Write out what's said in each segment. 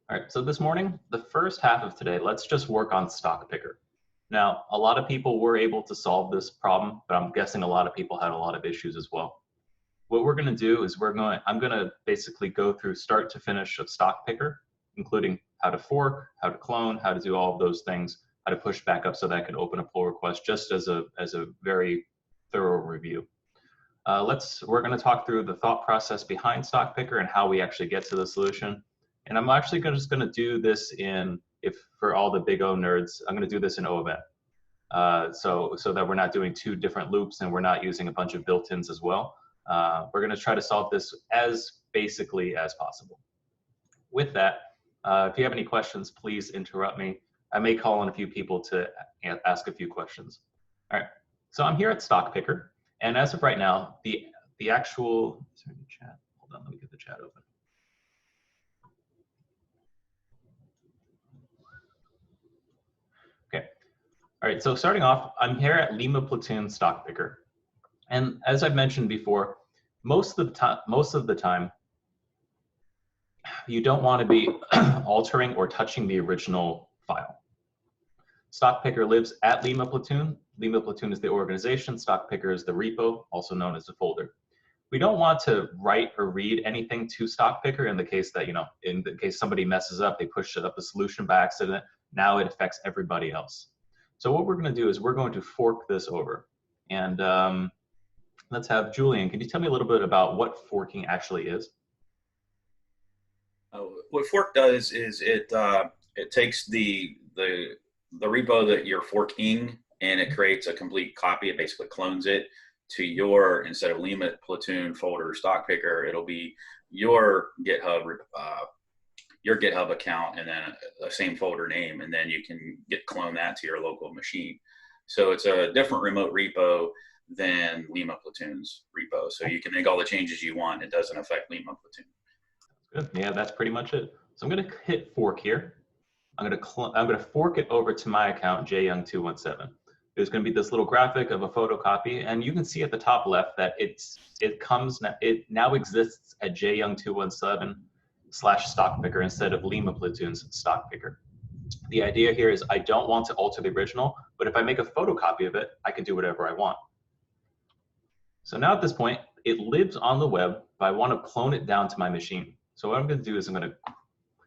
All right, so this morning, the first half of today, let's just work on stock picker. Now, a lot of people were able to solve this problem, but I'm guessing a lot of people had a lot of issues as well. What we're going to do is I'm going to basically go through start to finish of stock picker, including how to fork, how to clone, how to do all of those things, how to push back up so that I can open a pull request, just as a very thorough review. We're going to talk through the thought process behind stock picker and how we actually get to the solution. And I'm actually just going to do this for all the big O nerds, I'm going to do this in O event. So that we're not doing two different loops and we're not using a bunch of built-ins as well. We're going to try to solve this as basically as possible. With that, if you have any questions, please interrupt me. I may call on a few people to ask a few questions. All right, so I'm here at stock picker. And as of right now, the actual, chat, hold on, let me get the chat open. Okay, all right, so starting off, I'm here at Lima Platoon stock picker. And as I've mentioned before, most of the time, you don't want to be altering or touching the original file. Stock picker lives at Lima Platoon. Lima Platoon is the organization. Stock picker is the repo, also known as the folder. We don't want to write or read anything to stock picker in the case that, in the case somebody messes up, they push up the solution by accident. Now it affects everybody else. So what we're going to do is we're going to fork this over. And let's have Julian. Can you tell me a little bit about what forking actually is? What fork does is it takes the repo that you're forking and it creates a complete copy. It basically clones it to your, instead of Lima Platoon folder stock picker, it'll be your GitHub account and then the same folder name, and then you can clone that to your local machine. So it's a different remote repo than Lima Platoon's repo. So you can make all the changes you want. It doesn't affect Lima Platoon. Good. Yeah, that's pretty much it. So I'm going to hit fork here. I'm going to fork it over to my account, jyoung217. There's going to be this little graphic of a photocopy, and you can see at the top left that it now exists at jyoung217/stock picker instead of Lima Platoon's stock picker. The idea here is I don't want to alter the original, but if I make a photocopy of it, I can do whatever I want. So now at this point, it lives on the web, but I want to clone it down to my machine. So what I'm going to do is I'm going to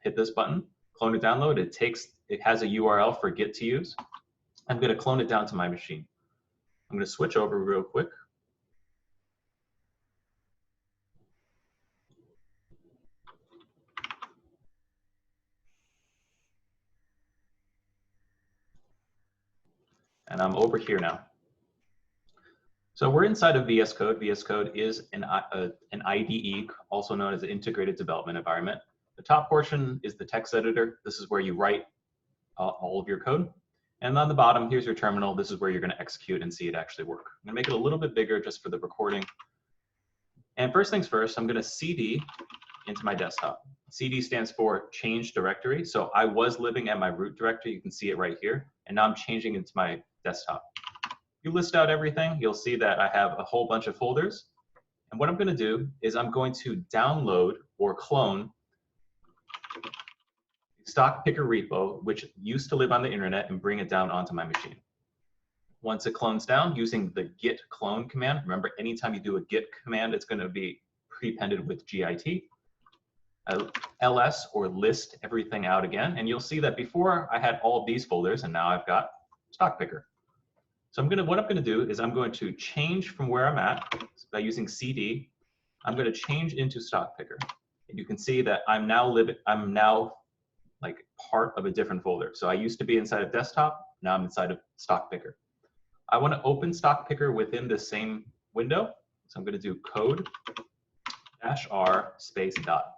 hit this button, clone to download. It has a URL for Git to use. I'm going to clone it down to my machine. I'm going to switch over real quick. And I'm over here now. So we're inside of VS Code. VS Code is an IDE, also known as an integrated development environment. The top portion is the text editor. This is where you write all of your code. And on the bottom, here's your terminal. This is where you're going to execute and see it actually work. I'm going to make it a little bit bigger just for the recording. And first things first, I'm going to CD into my desktop. CD stands for change directory. So I was living at my root directory. You can see it right here. And now I'm changing into my desktop. You list out everything, you'll see that I have a whole bunch of folders. And what I'm going to do is I'm going to download or clone stock picker repo, which used to live on the internet, and bring it down onto my machine. Once it clones down using the git clone command, remember anytime you do a git command, it's going to be prepended with git. ls or list everything out again. And you'll see that before I had all of these folders, and now I've got stock picker. So what I'm going to do is I'm going to change from where I'm at by using CD. I'm going to change into stock picker. And you can see that I'm now like part of a different folder. So I used to be inside of desktop. Now I'm inside of stock picker. I want to open stock picker within the same window. So I'm going to do code -r space dot.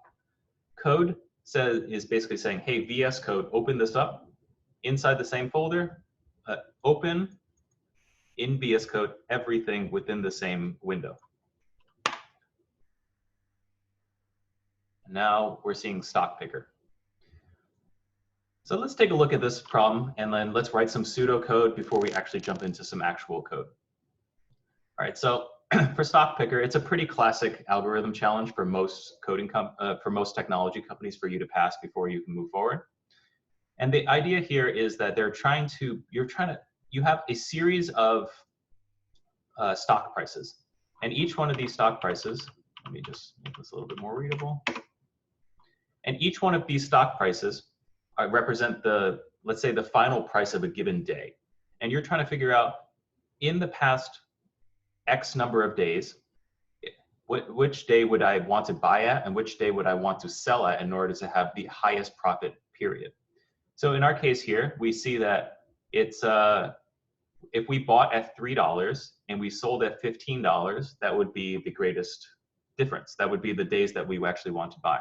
Code is basically saying, hey, VS Code, open this up inside the same folder. Open in VS Code everything within the same window. Now we're seeing stock picker. So let's take a look at this problem, and then let's write some pseudocode before we actually jump into some actual code. All right, so for stock picker, it's a pretty classic algorithm challenge for most for most technology companies for you to pass before you can move forward. And the idea here is that you have a series of stock prices, and each one of these stock prices, let me just make this a little bit more readable. And each one of these stock prices represent let's say the final price of a given day. And you're trying to figure out, in the past X number of days, which day would I want to buy at and which day would I want to sell at in order to have the highest profit period. So in our case here, we see that it's, if we bought at $3 and we sold at $15, that would be the greatest difference. That would be the days that we actually want to buy.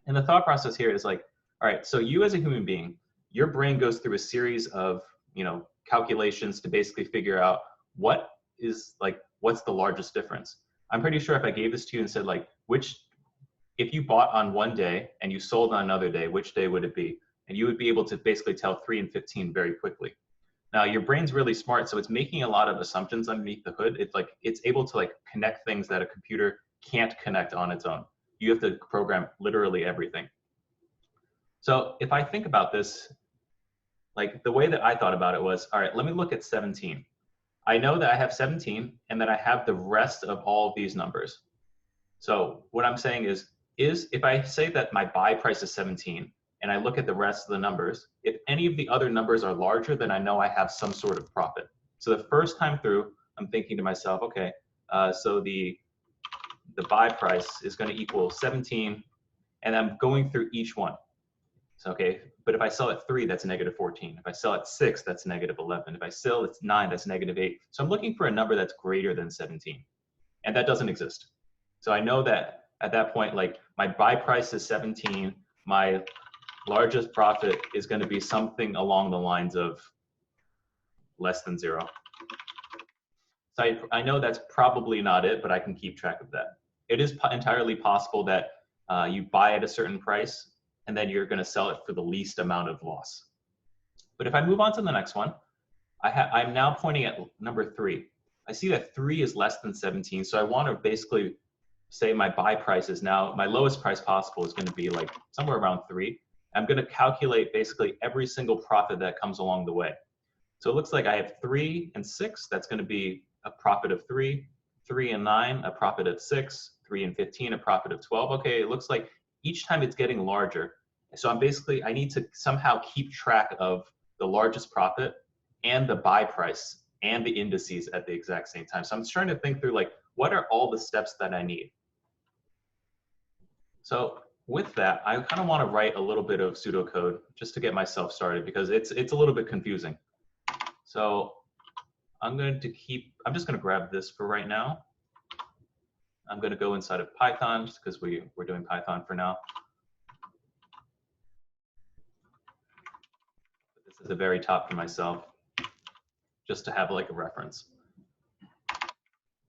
And the thought process here is like, all right, so you as a human being, your brain goes through a series of, calculations to basically figure out what's the largest difference. I'm pretty sure if I gave this to you and said like, if you bought on one day and you sold on another day, which day would it be? And you would be able to basically tell 3 and 15 very quickly. Now your brain's really smart, so it's making a lot of assumptions underneath the hood. It's able to connect things that a computer can't connect on its own. You have to program literally everything. So if I think about this, the way that I thought about it was, all right, let me look at 17. I know that I have 17 and that I have the rest of all of these numbers. So what I'm saying is if I say that my buy price is 17 and I look at the rest of the numbers, if any of the other numbers are larger, then I know I have some sort of profit. So the first time through, I'm thinking to myself, okay, so the buy price is going to equal 17, and I'm going through each one. So, okay, but if I sell at 3, that's negative 14. If I sell at 6, that's negative 11. If I sell at 9, that's negative 8. So I'm looking for a number that's greater than 17, and that doesn't exist. So I know that at that point, my buy price is 17, my largest profit is going to be something along the lines of less than 0. So I know that's probably not it, but I can keep track of that. It is entirely possible that you buy at a certain price and then you're going to sell it for the least amount of loss. But if I move on to the next one, I'm now pointing at number 3. I see that 3 is less than 17, so I want to basically say my buy price is now, my lowest price possible is going to be somewhere around 3. I'm going to calculate basically every single profit that comes along the way. So it looks like I have 3 and 6, that's going to be a profit of 3, 3 and 9, a profit of 6, 3 and 15, a profit of 12. Okay, it looks like each time it's getting larger. So I need to somehow keep track of the largest profit and the buy price and the indices at the exact same time. So I'm trying to think through what are all the steps that I need? So with that, I kind of want to write a little bit of pseudocode just to get myself started because it's a little bit confusing. So I'm just going to grab this for right now. I'm going to go inside of Python just because we're doing Python for now. This is the very top for myself, just to have a reference.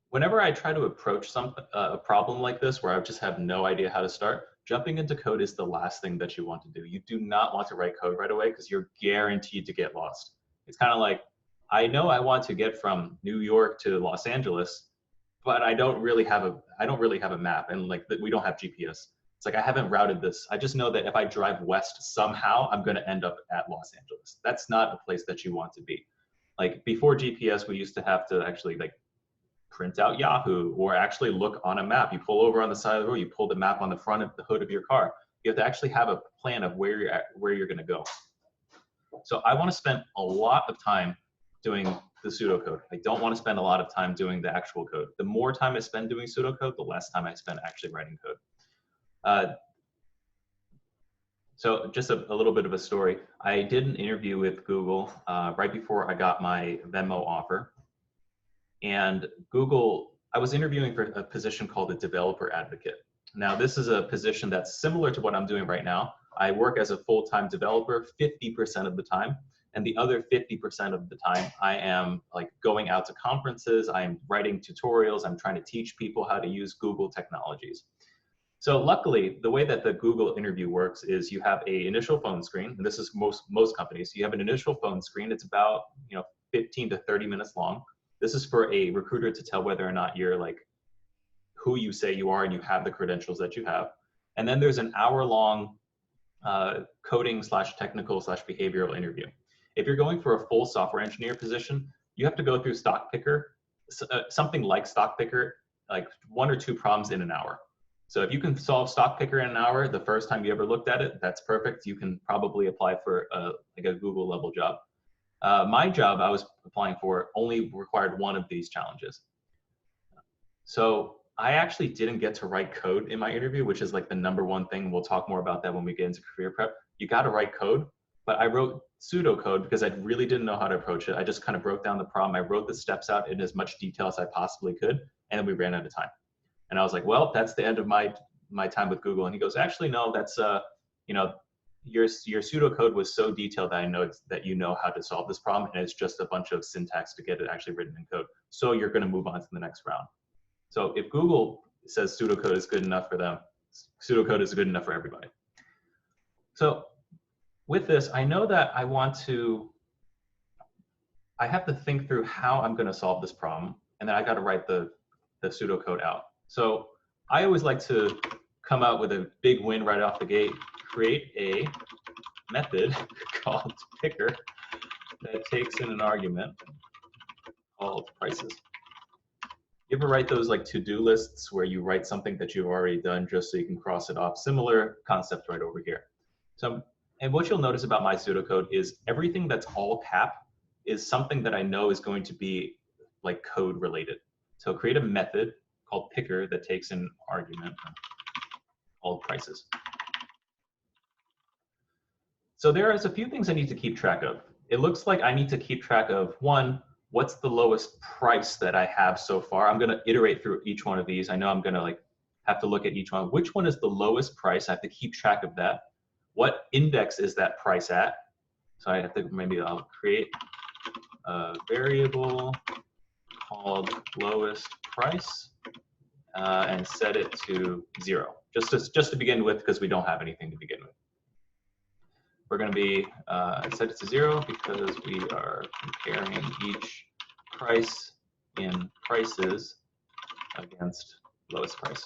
Whenever I try to approach a problem like this where I just have no idea how to start, jumping into code is the last thing that you want to do. You do not want to write code right away because you're guaranteed to get lost. It's kind of like, I know I want to get from New York to Los Angeles, but I don't really have a map, and we don't have GPS. It's I haven't routed this. I just know that if I drive west somehow, I'm going to end up at Los Angeles. That's not a place that you want to be. Before GPS, we used to have to actually print out Yahoo or actually look on a map. You pull over on the side of the road, you pull the map on the front of the hood of your car. You have to actually have a plan of where you're going to go. So I want to spend a lot of time doing the pseudocode. I don't want to spend a lot of time doing the actual code. The more time I spend doing pseudocode, the less time I spend actually writing code. So just a little bit of a story. I did an interview with Google right before I got my Venmo offer. And Google, I was interviewing for a position called a developer advocate. Now, this is a position that's similar to what I'm doing right now. I work as a full-time developer 50% of the time, and the other 50% of the time, I am going out to conferences, I'm writing tutorials, I'm trying to teach people how to use Google technologies. So luckily, the way that the Google interview works is you have an initial phone screen, and this is most companies. You have an initial phone screen. It's about 15 to 30 minutes long. This is for a recruiter to tell whether or not you're like who you say you are and you have the credentials that you have. And then there's an hour-long coding / technical / behavioral interview. If you're going for a full software engineer position, you have to go through Stock Picker, something like Stock Picker, like 1 or 2 problems in an hour. So if you can solve Stock Picker in an hour, the first time you ever looked at it, that's perfect. You can probably apply for like a Google level job. My job I was applying for only required 1 of these challenges. So I actually didn't get to write code in my interview, which is like the #1 thing. We'll talk more about that when we get into career prep. You got to write code, but I wrote pseudocode because I really didn't know how to approach it. I just kind of broke down the problem. I wrote the steps out in as much detail as I possibly could, and then we ran out of time. And I was like, well, that's the end of my time with Google. And he goes, actually, no, that's, you know, your pseudocode was so detailed that I know that you know how to solve this problem, and it's just a bunch of syntax to get it actually written in code. So you're going to move on to the next round. So if Google says pseudocode is good enough for them, pseudocode is good enough for everybody. So with this, I know that I have to think through how I'm going to solve this problem, and then I got to write the pseudocode out. So I always like to come out with a big win right off the gate, create a method called picker that takes in an argument called prices. You ever write those like to-do lists where you write something that you've already done just so you can cross it off? Similar concept right over here. So, and what you'll notice about my pseudocode is everything that's all cap is something that I know is going to be like code related. So create a method called picker that takes an argument called prices. So there is a few things I need to keep track of. It looks like I need to keep track of, 1, what's the lowest price that I have so far? I'm going to iterate through each one of these. I know I'm going to like have to look at each one. Which one is the lowest price? I have to keep track of that. What index is that price at? So I have to, maybe I'll create a variable called lowest price and set it to 0, just to begin with, because we don't have anything to begin with. We're going to be set it to 0 because we are comparing each price in prices against lowest price.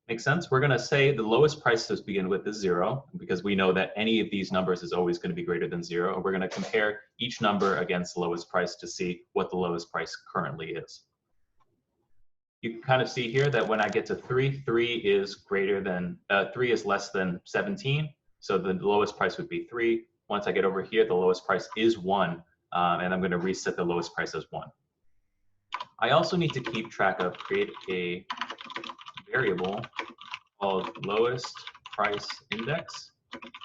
Makes sense? We're going to say the lowest price to begin with is 0 because we know that any of these numbers is always going to be greater than 0. And we're going to compare each number against the lowest price to see what the lowest price currently is. You can kind of see here that when I get to 3, 3 is greater than 3 is less than 17. So the lowest price would be 3. Once I get over here, the lowest price is 1, and I'm going to reset the lowest price as 1. I also need to keep track of, create a variable called lowest price index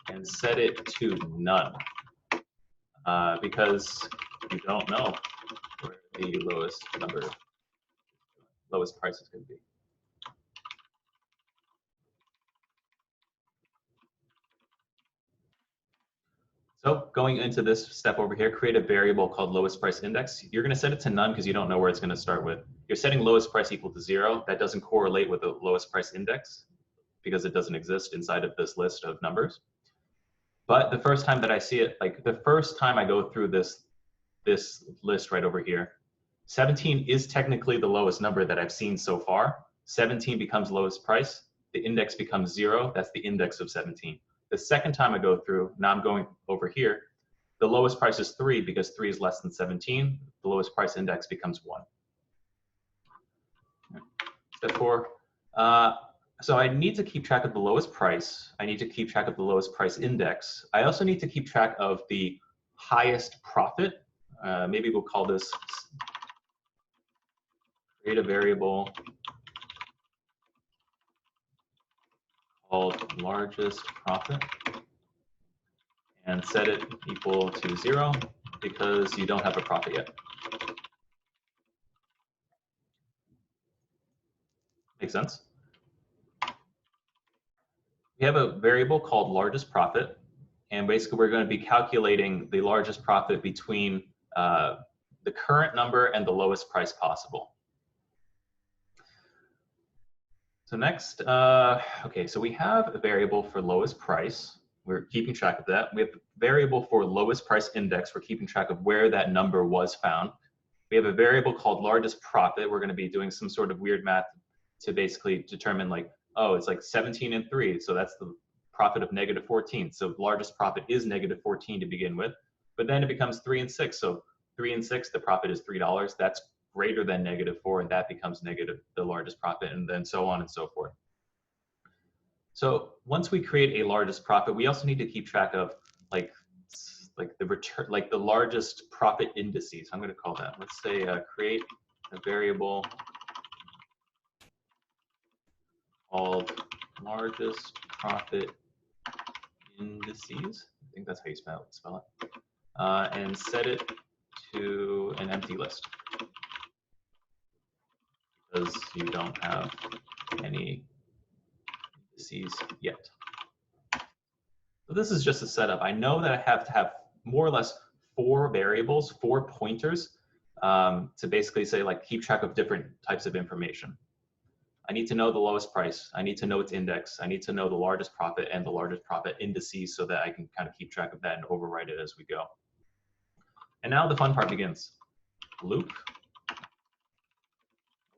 and set it to none, because you don't know where the lowest price is going to be. So going into this step over here, create a variable called lowest price index. You're going to set it to none because you don't know where it's going to start with. You're setting lowest price equal to 0. That doesn't correlate with the lowest price index because it doesn't exist inside of this list of numbers. But the first time that I see it, like the first time I go through this list right over here, 17 is technically the lowest number that I've seen so far. 17 becomes lowest price. The index becomes 0. That's the index of 17. The second time I go through, now I'm going over here, the lowest price is 3 because 3 is less than 17. The lowest price index becomes 1. Step 4. So I need to keep track of the lowest price. I need to keep track of the lowest price index. I also need to keep track of the highest profit. Maybe we'll call this, create a variable called largest profit and set it equal to 0 because you don't have a profit yet. Make sense? We have a variable called largest profit, and basically we're going to be calculating the largest profit between the current number and the lowest price possible. So next, okay, so we have a variable for lowest price. We're keeping track of that. We have a variable for lowest price index. We're keeping track of where that number was found. We have a variable called largest profit. We're going to be doing some sort of weird math to basically determine like, oh, it's like 17 and 3. So that's the profit of negative 14. So largest profit is negative 14 to begin with. But then it becomes 3 and 6. So 3 and 6, the profit is $3. That's greater than negative 4, and that becomes negative, the largest profit, and then so on and so forth. So once we create a largest profit, we also need to keep track of like the return, like the largest profit indices. I'm going to call that. Let's say create a variable called largest profit indices. I think that's how you spell it. And set it to an empty list because you don't have any indices yet. So this is just a setup. I know that I have to have more or less 4 variables, 4 pointers to basically say like keep track of different types of information. I need to know the lowest price. I need to know its index. I need to know the largest profit and the largest profit indices so that I can kind of keep track of that and overwrite it as we go. And now the fun part begins. Loop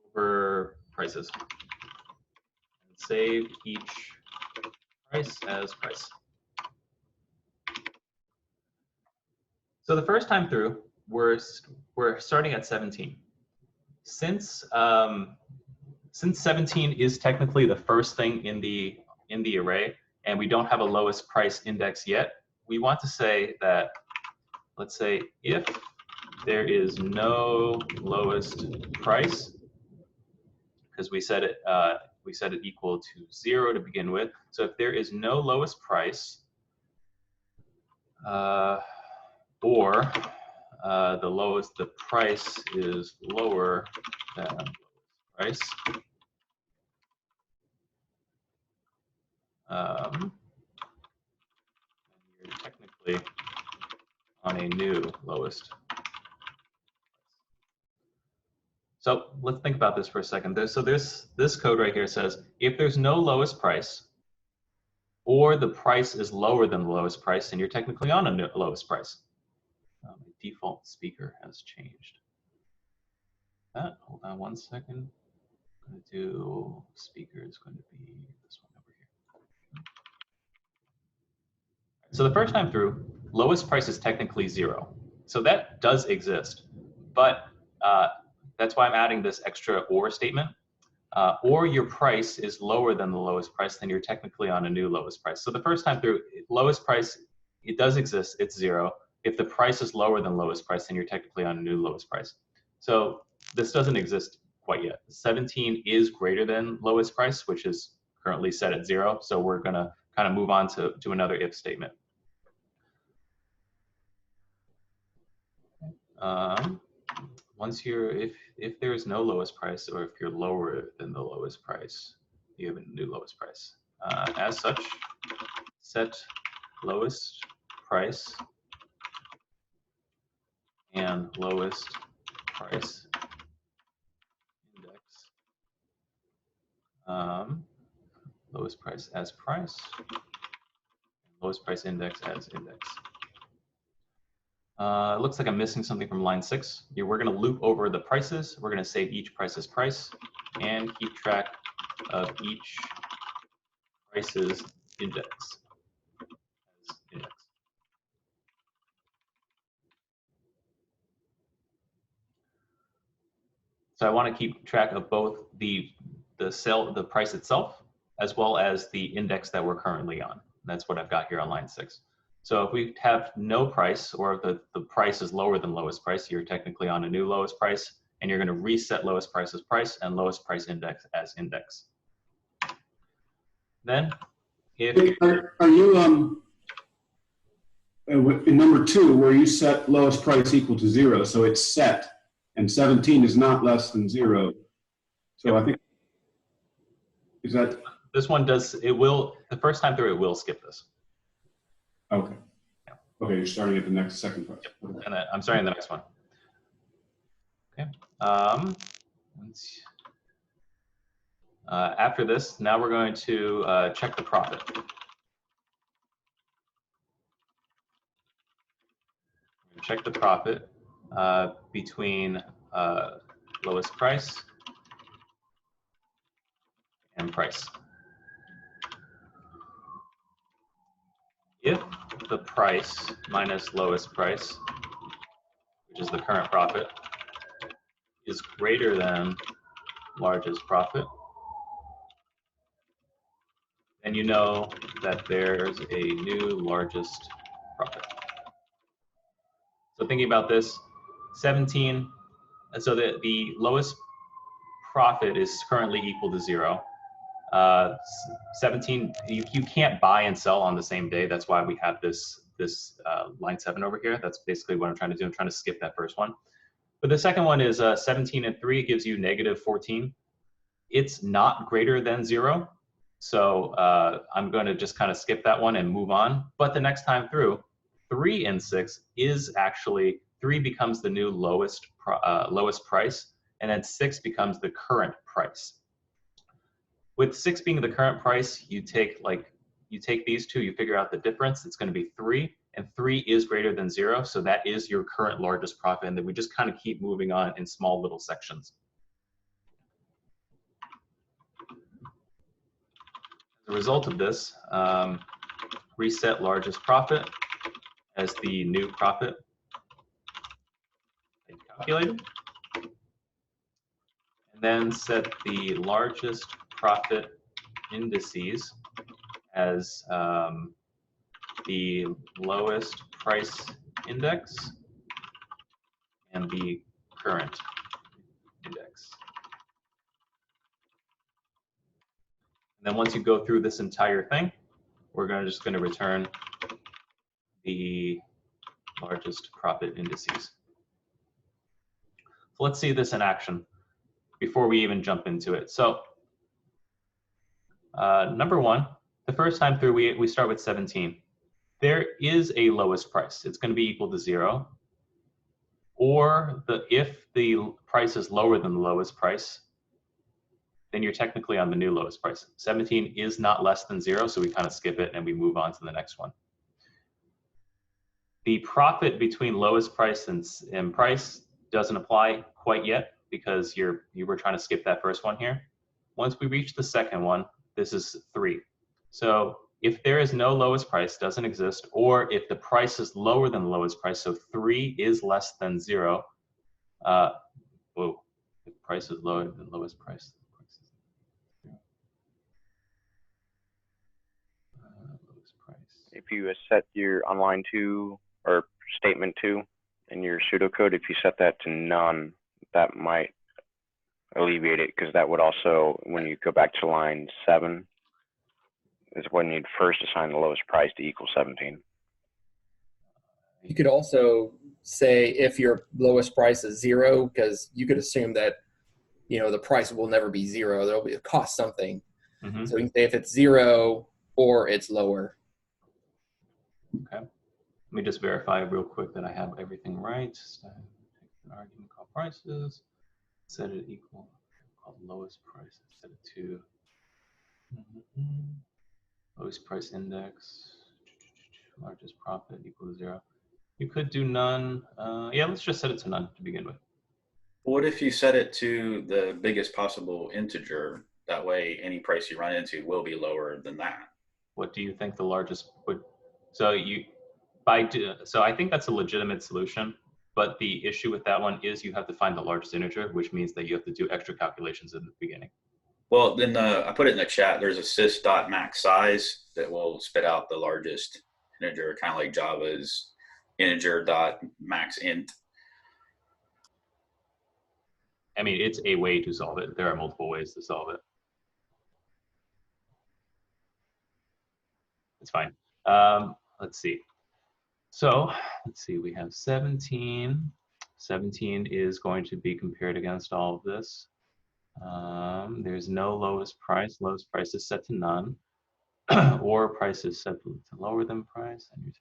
over prices. And save each price as price. So the first time through, we're starting at 17. Since 17 is technically the first thing in the array, and we don't have a lowest price index yet, we want to say that, let's say if there is no lowest price, because we set it equal to 0 to begin with. So if there is no lowest price, or the price is lower than price, you're technically on a new lowest. So let's think about this for a second. This code right here says if there's no lowest price, or the price is lower than the lowest price, then you're technically on a lowest price. My default speaker has changed. Hold on one second. I'm going to do speaker is going to be this one over here. So the first time through, lowest price is technically 0. So that does exist, but that's why I'm adding this extra or statement. Or your price is lower than the lowest price, then you're technically on a new lowest price. So the first time through, lowest price, it does exist, it's 0. If the price is lower than lowest price, then you're technically on a new lowest price. So this doesn't exist quite yet. 17 is greater than lowest price, which is currently set at 0. So we're going to kind of move on to another if statement. If there is no lowest price, or if you're lower than the lowest price, you have a new lowest price. As such, set lowest price and lowest price index. Lowest price as price, lowest price index as index. It looks like I'm missing something from line 6. We're going to loop over the prices. We're going to save each price as price and keep track of each price's index as index. So I want to keep track of both the price itself, as well as the index that we're currently on. That's what I've got here on line 6. So if we have no price, or if the price is lower than lowest price, you're technically on a new lowest price, and you're going to reset lowest price as price and lowest price index as index. Then, if are you in number 2, where you set lowest price equal to 0, so it's set, and 17 is not less than 0. So yep. I think, is that? This one does, it will, the first time through, it will skip this. Okay. Yeah. Okay, you're starting at the second price. Yep. Okay. And then I'm starting the next one. Okay. After this, now we're going to check the profit. Check the profit between lowest price and price. If the price minus lowest price, which is the current profit, is greater than largest profit, then you know that there's a new largest profit. So thinking about this, 17, so the lowest profit is currently equal to 0. 17, you can't buy and sell on the same day. That's why we have this line 7 over here. That's basically what I'm trying to do. I'm trying to skip that first one. But the second one is 17 and 3 gives you negative 14. It's not greater than 0. So I'm going to just kind of skip that one and move on. But the next time through, 3 and 6 is actually, 3 becomes the new lowest price, and then 6 becomes the current price. With 6 being the current price, you take these two, you figure out the difference. It's going to be 3, and 3 is greater than 0, so that is your current largest profit, and then we just kind of keep moving on in small little sections. As a result of this, reset largest profit as the new profit calculated, and then set the largest profit indices as the lowest price index and the current index. And then once you go through this entire thing, we're just going to return the largest profit indices. So let's see this in action before we even jump into it. So number one, the first time through, we start with 17. There is a lowest price. It's going to be equal to 0. Or if the price is lower than the lowest price, then you're technically on the new lowest price. 17 is not less than 0, so we kind of skip it and we move on to the next one. The profit between lowest price and price doesn't apply quite yet because you were trying to skip that first one here. Once we reach the second one, this is 3. So if there is no lowest price, doesn't exist, or if the price is lower than the lowest price, so 3 is less than 0. Whoa, if price is lower than lowest price. Lowest price. If you set your on line 2 or statement 2 in your pseudocode, if you set that to none, that might alleviate it, because that would also, when you go back to line 7, is when you'd first assign the lowest price to equal 17. You could also say if your lowest price is 0, because you could assume that, you know, the price will never be 0. There'll be a cost something. Mm-hmm. So you can say if it's 0 or it's lower. Okay. Let me just verify real quick that I have everything right. So take an argument called prices, set it equal, called lowest price, set it to lowest price index, largest profit equal to 0. You could do none. Yeah, let's just set it to none to begin with. What if you set it to the biggest possible integer? That way, any price you run into will be lower than that. What do you think the largest would? So I think that's a legitimate solution. But the issue with that one is you have to find the largest integer, which means that you have to do extra calculations in the beginning. Well, then I put it in the chat. There's a sys.maxSize that will spit out the largest integer, kind of like Java's integer.maxInt. I mean, it's a way to solve it. There are multiple ways to solve it. It's fine. Let's see. So let's see, we have 17. 17 is going to be compared against all of this. There's no lowest price. Lowest price is set to none. Or price is set to lower than price. And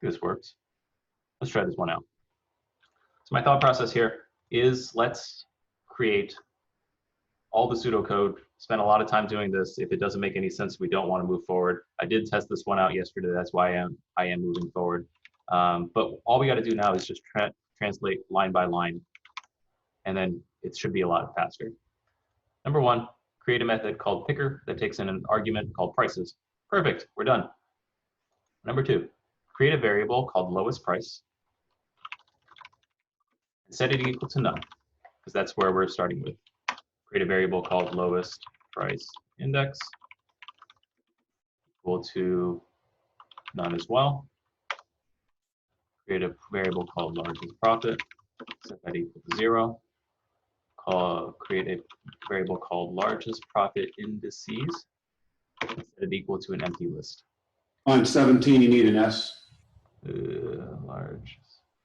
this works. Let's try this one out. So my thought process here is let's create all the pseudocode, spend a lot of time doing this. If it doesn't make any sense, we don't want to move forward. I did test this one out yesterday. That's why I am moving forward. But all we got to do now is just translate line by line and then it should be a lot faster. Number 1, create a method called picker that takes in an argument called prices. Perfect, we're done. Number 2, create a variable called lowest price and set it equal to none, because that's where we're starting with. Create a variable called lowest price index equal to none as well. Create a variable called largest profit, set that equal to 0. Create a variable called largest profit indices, set it equal to an empty list. On 17, you need an S. Large.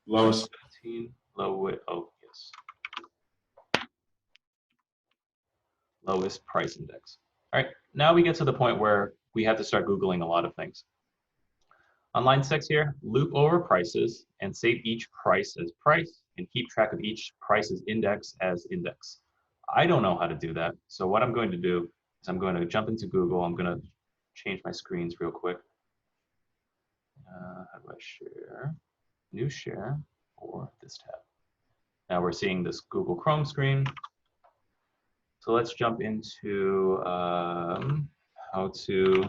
Lowest. 17, oh, yes. Lowest price index. All right, now we get to the point where we have to start Googling a lot of things. On line 6 here, loop over prices and save each price as price and keep track of each price's index as index. I don't know how to do that. So what I'm going to do is I'm going to jump into Google. I'm going to change my screens real quick. How do I share? New share or this tab. Now we're seeing this Google Chrome screen. So let's jump into how to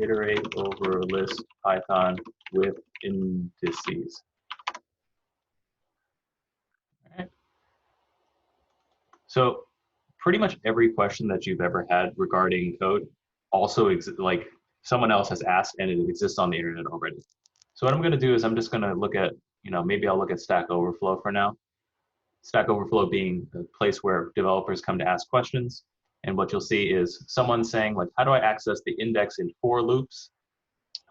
iterate over list Python with indices. All right. So pretty much every question that you've ever had regarding code also like someone else has asked and it exists on the internet already. So what I'm going to do is I'm just going to look at, maybe I'll look at Stack Overflow for now. Stack Overflow being the place where developers come to ask questions. And what you'll see is someone saying, like, how do I access the index in for loops?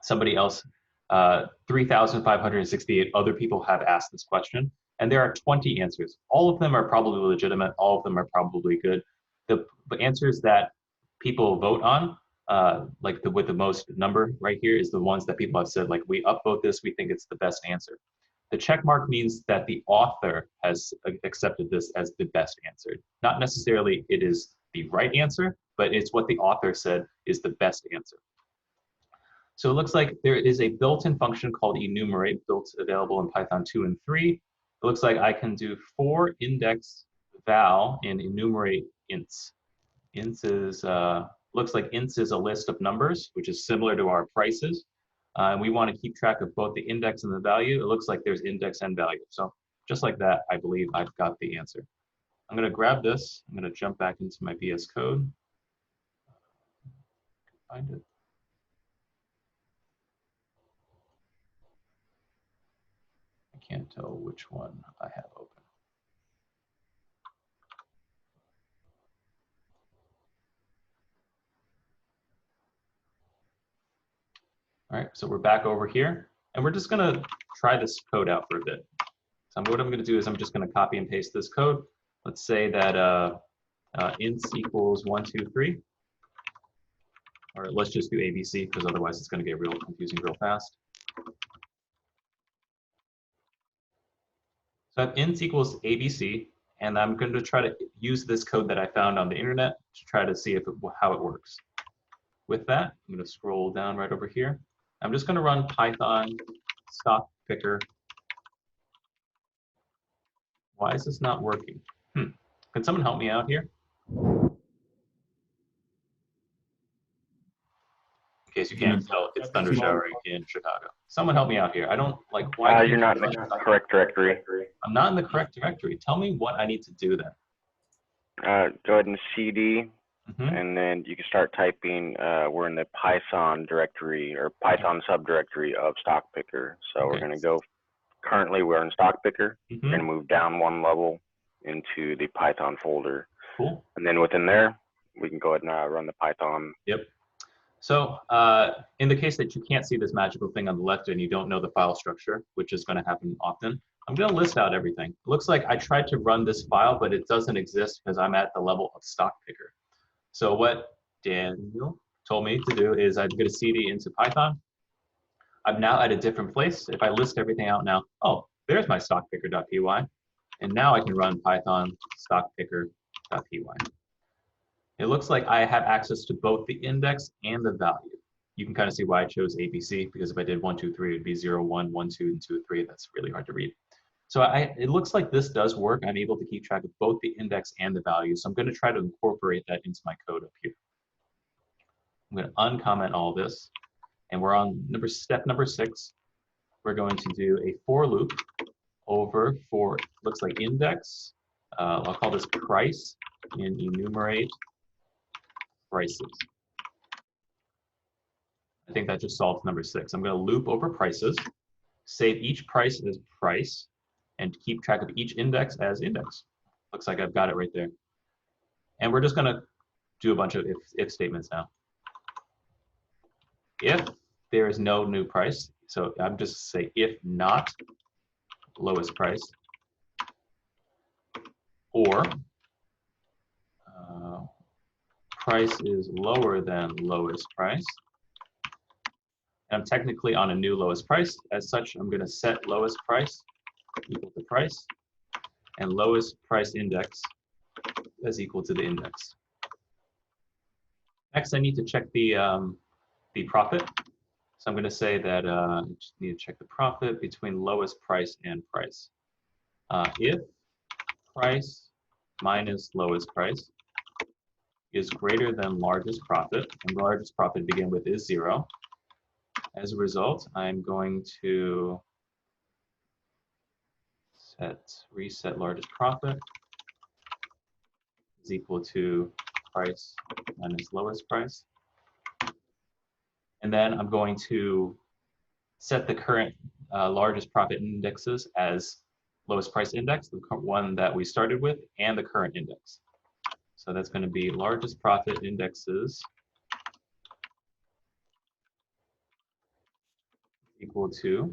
Somebody else, 3,568 other people have asked this question. And there are 20 answers. All of them are probably legitimate. All of them are probably good. The answers that people vote on, with the most number right here, is the ones that people have said, like, we upvote this, we think it's the best answer. The check mark means that the author has accepted this as the best answer. Not necessarily it is the right answer, but it's what the author said is the best answer. So it looks like there is a built-in function called enumerate available in Python 2 and 3. It looks like I can do for index val and enumerate ints. Ints is, looks like ints is a list of numbers, which is similar to our prices. And we want to keep track of both the index and the value. It looks like there's index and value. So just like that, I believe I've got the answer. I'm going to grab this. I'm going to jump back into my VS Code. Find it. I can't tell which one I have open. All right, so we're back over here, and we're just going to try this code out for a bit. So what I'm going to do is I'm just going to copy and paste this code. Let's say that ints equals 1, 2, 3. Or let's just do ABC, because otherwise it's going to get real confusing real fast. So I have ints equals ABC, and I'm going to try to use this code that I found on the internet to try to see how it works. With that, I'm going to scroll down right over here. I'm just going to run Python stock picker. Why is this not working? Can someone help me out here? In case you can't tell, it's thunder showering in Chicago. Someone help me out here. I don't like why. You're not in the correct directory. I'm not in the correct directory. Tell me what I need to do then. Go ahead and CD, and then you can start typing. We're in the Python directory or Python subdirectory of stock picker. So we're going to go. Currently, we're in stock picker. We're going to move down one level into the Python folder. Cool. And then within there, we can go ahead and run the Python. Yep. So in the case that you can't see this magical thing on the left and you don't know the file structure, which is going to happen often, I'm going to list out everything. It looks like I tried to run this file, but it doesn't exist because I'm at the level of stock picker. So what Daniel told me to do is I'm going to cd into Python. I'm now at a different place. If I list everything out now, oh, there's my stockpicker.py. And now I can run Python stockpicker.py. It looks like I have access to both the index and the value. You can kind of see why I chose ABC, because if I did 1, 2, 3, it would be 0, 1, 1, 2, and 2, 3. That's really hard to read. So it looks like this does work. I'm able to keep track of both the index and the value. So I'm going to try to incorporate that into my code up here. I'm going to uncomment all this. And we're on step number 6. We're going to do a for loop over for, looks like index. I'll call this price and enumerate prices. I think that just solves number 6. I'm going to loop over prices, save each price as price, and keep track of each index as index. Looks like I've got it right there. And we're just going to do a bunch of if statements now. If there is no new price, so I'm just say if not lowest price, or price is lower than lowest price. And I'm technically on a new lowest price. As such, I'm going to set lowest price equal to price, and lowest price index is equal to the index. Next, I need to check the profit. So I'm going to say that I just need to check the profit between lowest price and price. If price minus lowest price is greater than largest profit, and the largest profit to begin with is 0. As a result, I'm going to reset largest profit is equal to price minus lowest price. And then I'm going to set the current largest profit indexes as lowest price index, the one that we started with, and the current index. So that's going to be largest profit indexes equal to,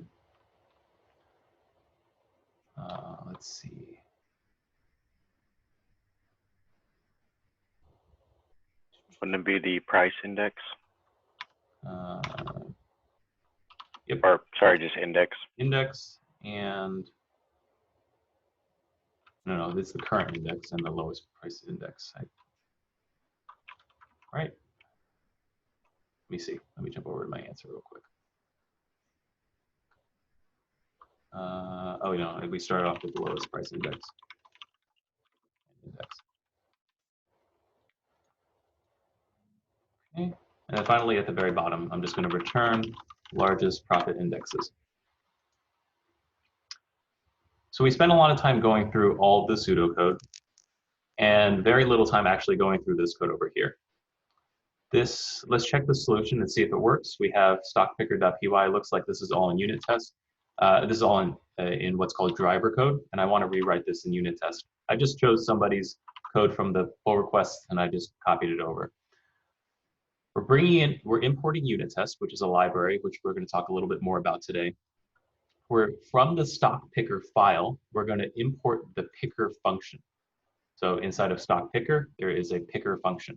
let's see. Wouldn't it be the price index? Yep. Or, sorry, just index. Index and, no, this is the current index and the lowest price index. Right. Let me see. Let me jump over to my answer real quick. Oh, no, we started off with the lowest price index. Okay. And then finally, at the very bottom, I'm just going to return largest profit indexes. So we spent a lot of time going through all the pseudocode and very little time actually going through this code over here. Let's check the solution and see if it works. We have stockpicker.py. Looks like this is all in unit test. This is all in what's called driver code, and I want to rewrite this in unit test. I just chose somebody's code from the pull request, and I just copied it over. We're importing unit test, which is a library, which we're going to talk a little bit more about today. From the stock picker file, we're going to import the picker function. So inside of stock picker, there is a picker function.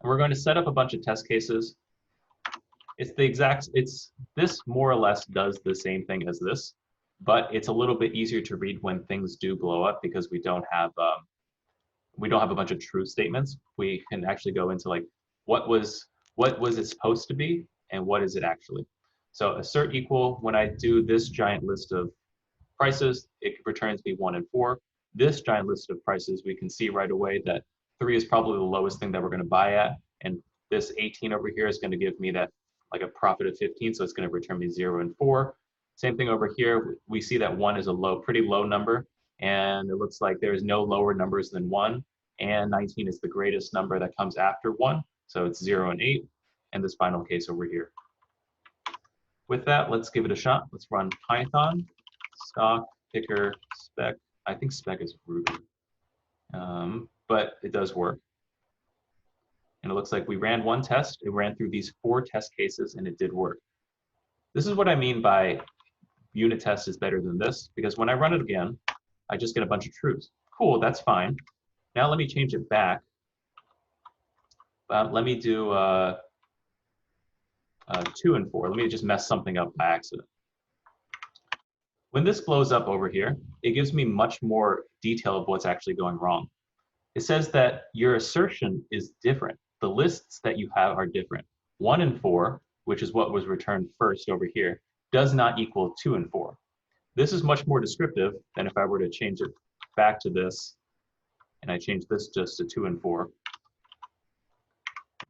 And we're going to set up a bunch of test cases. This more or less does the same thing as this, but it's a little bit easier to read when things do blow up because we don't have a bunch of true statements. We can actually go into like what was it supposed to be and what is it actually. So assert equal, when I do this giant list of prices, it returns me 1 and 4. This giant list of prices, we can see right away that 3 is probably the lowest thing that we're going to buy at, and this 18 over here is going to give me that like a profit of 15, so it's going to return me 0 and 4. Same thing over here. We see that 1 is a pretty low number, and it looks like there's no lower numbers than 1, and 19 is the greatest number that comes after 1, so it's 0 and 8, and this final case over here. With that, let's give it a shot. Let's run Python stock picker spec. I think spec is Ruby, but it does work. And it looks like we ran one test. It ran through these 4 test cases, and it did work. This is what I mean by unit test is better than this, because when I run it again, I just get a bunch of truths. Cool, that's fine. Now let me change it back. Let me do 2 and 4. Let me just mess something up by accident. When this blows up over here, it gives me much more detail of what's actually going wrong. It says that your assertion is different. The lists that you have are different. 1 and 4, which is what was returned first over here, does not equal 2 and 4. This is much more descriptive than if I were to change it back to this, and I change this just to 2 and 4.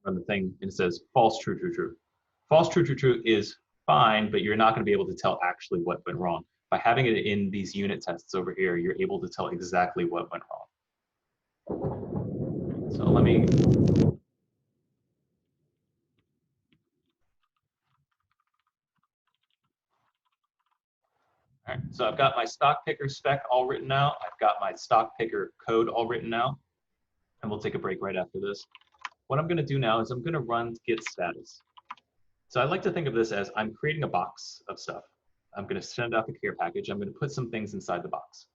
Run the thing, and it says false, true, true, true. False, true, true, true is fine, but you're not going to be able to tell actually what went wrong. By having it in these unit tests over here, you're able to tell exactly what went wrong. So let me. All right, so I've got my stock picker spec all written out. I've got my stock picker code all written out, and we'll take a break right after this. What I'm going to do now is I'm going to run Git Status. So I like to think of this as I'm creating a box of stuff. I'm going to send out the care package. I'm going to put some things inside the box.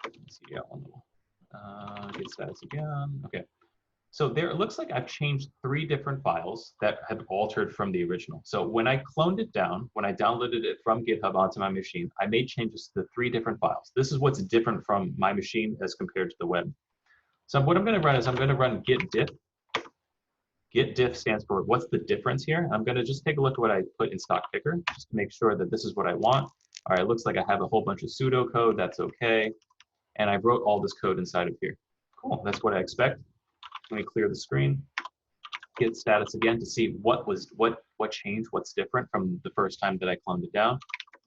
Let's see, Git Status again. Okay. So there, it looks like I've changed 3 different files that have altered from the original. So when I cloned it down, when I downloaded it from GitHub onto my machine, I made changes to 3 different files. This is what's different from my machine as compared to the web. So what I'm going to run is I'm going to run git diff. Git diff stands for what's the difference here. I'm going to just take a look at what I put in stock picker just to make sure that this is what I want. All right, it looks like I have a whole bunch of pseudocode. That's okay. And I wrote all this code inside of here. Cool, that's what I expect. Let me clear the screen. Git status again to see what changed, what's different from the first time that I cloned it down.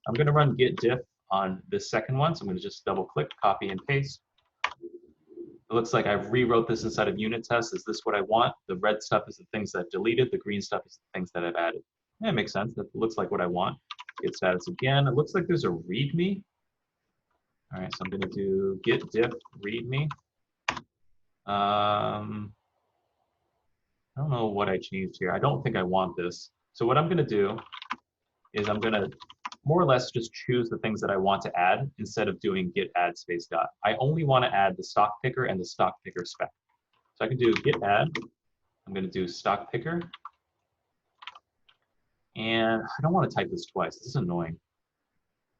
I'm going to run git diff on this second one, so I'm going to just double click, copy and paste. It looks like I've rewrote this inside of unit tests. Is this what I want? The red stuff is the things that I've deleted. The green stuff is the things that I've added. Yeah, it makes sense. That looks like what I want. Git status again. It looks like there's a readme. All right, so I'm going to do git diff readme. I don't know what I changed here. I don't think I want this. So what I'm going to do is I'm going to more or less just choose the things that I want to add instead of doing git add space dot. I only want to add the stock picker and the stock picker spec. So I can do git add. I'm going to do stock picker. And I don't want to type this twice. This is annoying.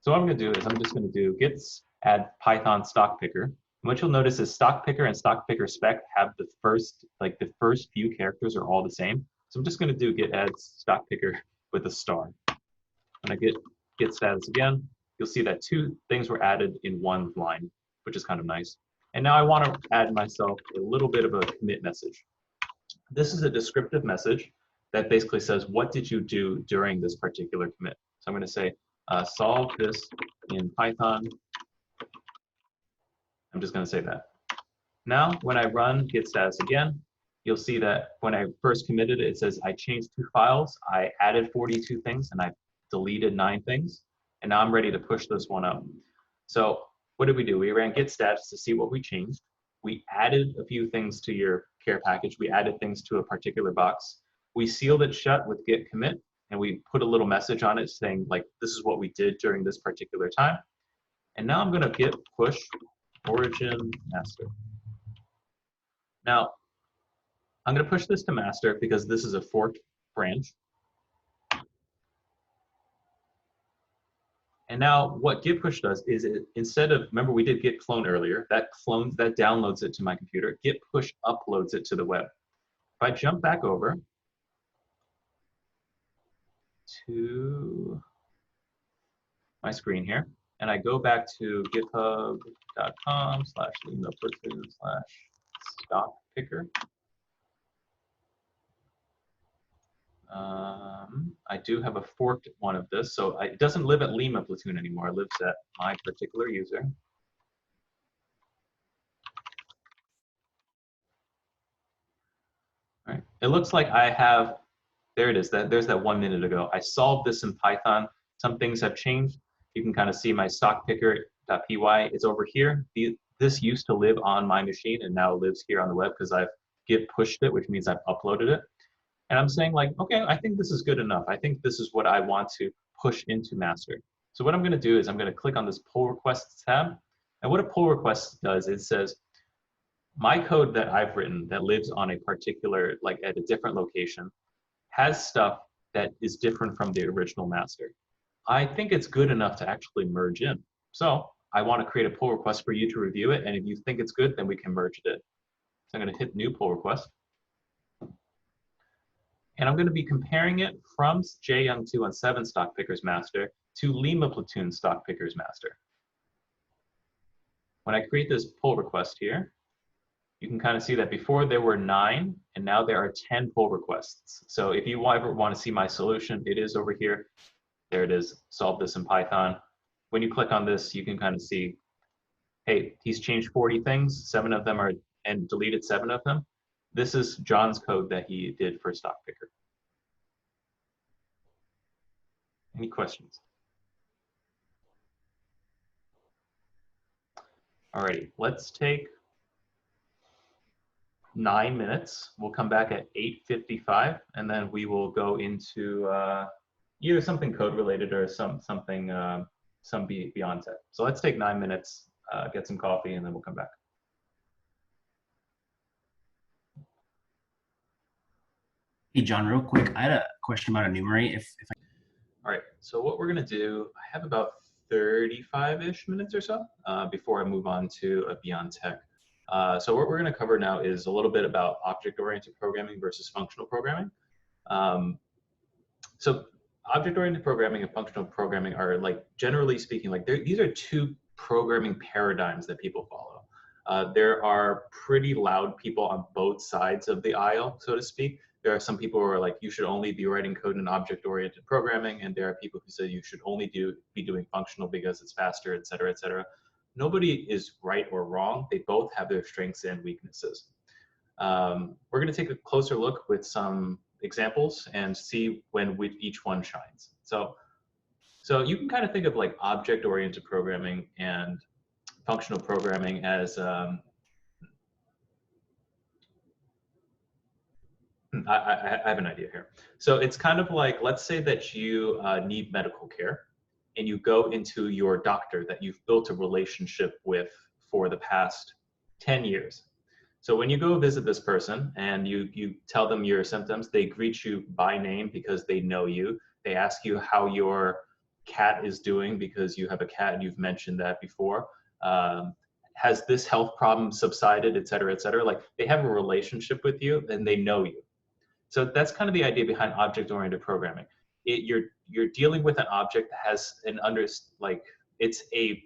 So what I'm going to do is I'm just going to do git add Python stock picker. And what you'll notice is stock picker and stock picker spec have the first few characters are all the same. So I'm just going to do git add stock picker with a star. When I get git status again, you'll see that 2 things were added in 1 line, which is kind of nice. And now I want to add myself a little bit of a commit message. This is a descriptive message that basically says, what did you do during this particular commit? So I'm going to say, solve this in Python. I'm just going to say that. Now, when I run git status again, you'll see that when I first committed it, it says I changed 2 files, I added 42 things, and I deleted 9 things, and now I'm ready to push this one up. So what did we do? We ran git status to see what we changed. We added a few things to your care package. We added things to a particular box. We sealed it shut with git commit, and we put a little message on it saying, like, this is what we did during this particular time. And now I'm going to git push origin master. Now, I'm going to push this to master because this is a forked branch. And now what git push does is it, instead of, remember we did git clone earlier, that downloads it to my computer. Git push uploads it to the web. If I jump back over to my screen here, and I go back to github.com/Lima Platoon/stock picker. I do have a forked one of this, so it doesn't live at Lima Platoon anymore. It lives at my particular user. All right. It looks like I have, there it is. There's that 1 minute ago. I solved this in Python. Some things have changed. You can kind of see my stock picker.py is over here. This used to live on my machine and now lives here on the web because I've git pushed it, which means I've uploaded it. And I'm saying like, okay, I think this is good enough. I think this is what I want to push into master. So what I'm going to do is I'm going to click on this pull requests tab. And what a pull request does, it says, my code that I've written that lives on a particular, like at a different location, has stuff that is different from the original master. I think it's good enough to actually merge in. So I want to create a pull request for you to review it. And if you think it's good, then we can merge it in. So I'm going to hit new pull request. And I'm going to be comparing it from JYoung2 on 7 stock pickers master to Lima Platoon stock pickers master. When I create this pull request here, you can kind of see that before there were 9, and now there are 10 pull requests. So if you ever want to see my solution, it is over here. There it is, solve this in Python. When you click on this, you can kind of see, hey, he's changed 40 things, 7 of them are, and deleted 7 of them. This is John's code that he did for stock picker. Any questions? Alrighty, let's take 9 minutes. We'll come back at 8:55, and then we will go into either something code related or something beyond tech. So let's take 9 minutes, get some coffee, and then we'll come back. Hey, John, real quick, I had a question about enumerate. All right, so what we're gonna do, I have about 35-ish minutes or so before I move on to beyond tech. So what we're gonna cover now is a little bit about object-oriented programming versus functional programming. So object-oriented programming and functional programming are, like, generally speaking, like these are two programming paradigms that people follow. There are pretty loud people on both sides of the aisle, so to speak. There are some people who are like, you should only be writing code in object-oriented programming, and there are people who say you should only be doing functional because it's faster, et cetera, et cetera. Nobody is right or wrong. They both have their strengths and weaknesses. We're going to take a closer look with some examples and see when each one shines. So you can kind of think of like object-oriented programming and functional programming as I have an idea here. So it's kind of like, let's say that you need medical care, and you go into your doctor that you've built a relationship with for the past 10 years. So when you go visit this person and you tell them your symptoms, they greet you by name because they know you. They ask you how your cat is doing because you have a cat and you've mentioned that before. Has this health problem subsided, et cetera, et cetera? Like, they have a relationship with you and they know you. So that's kind of the idea behind object-oriented programming. You're dealing with an object that has it's a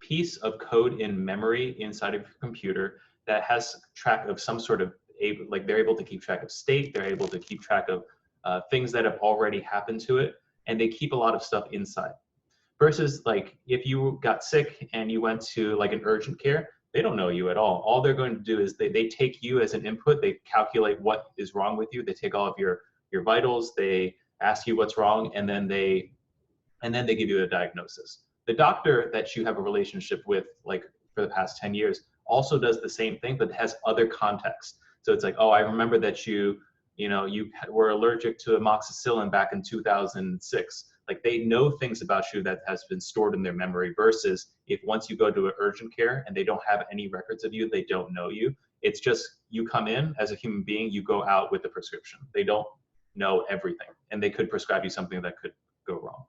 piece of code in memory inside of your computer that has track of some sort of, they're able to keep track of state, they're able to keep track of things that have already happened to it, and they keep a lot of stuff inside. Versus, like, if you got sick and you went to like an urgent care, they don't know you at all. All they're going to do is they take you as an input, they calculate what is wrong with you, they take all of your vitals, they ask you what's wrong, and then they give you a diagnosis. The doctor that you have a relationship with, like, for the past 10 years, also does the same thing, but has other context. So it's like, oh, I remember that you were allergic to amoxicillin back in 2006. Like, they know things about you that has been stored in their memory, versus if once you go to an urgent care and they don't have any records of you, they don't know you. It's just, you come in as a human being, you go out with a prescription. They don't know everything, and they could prescribe you something that could go wrong.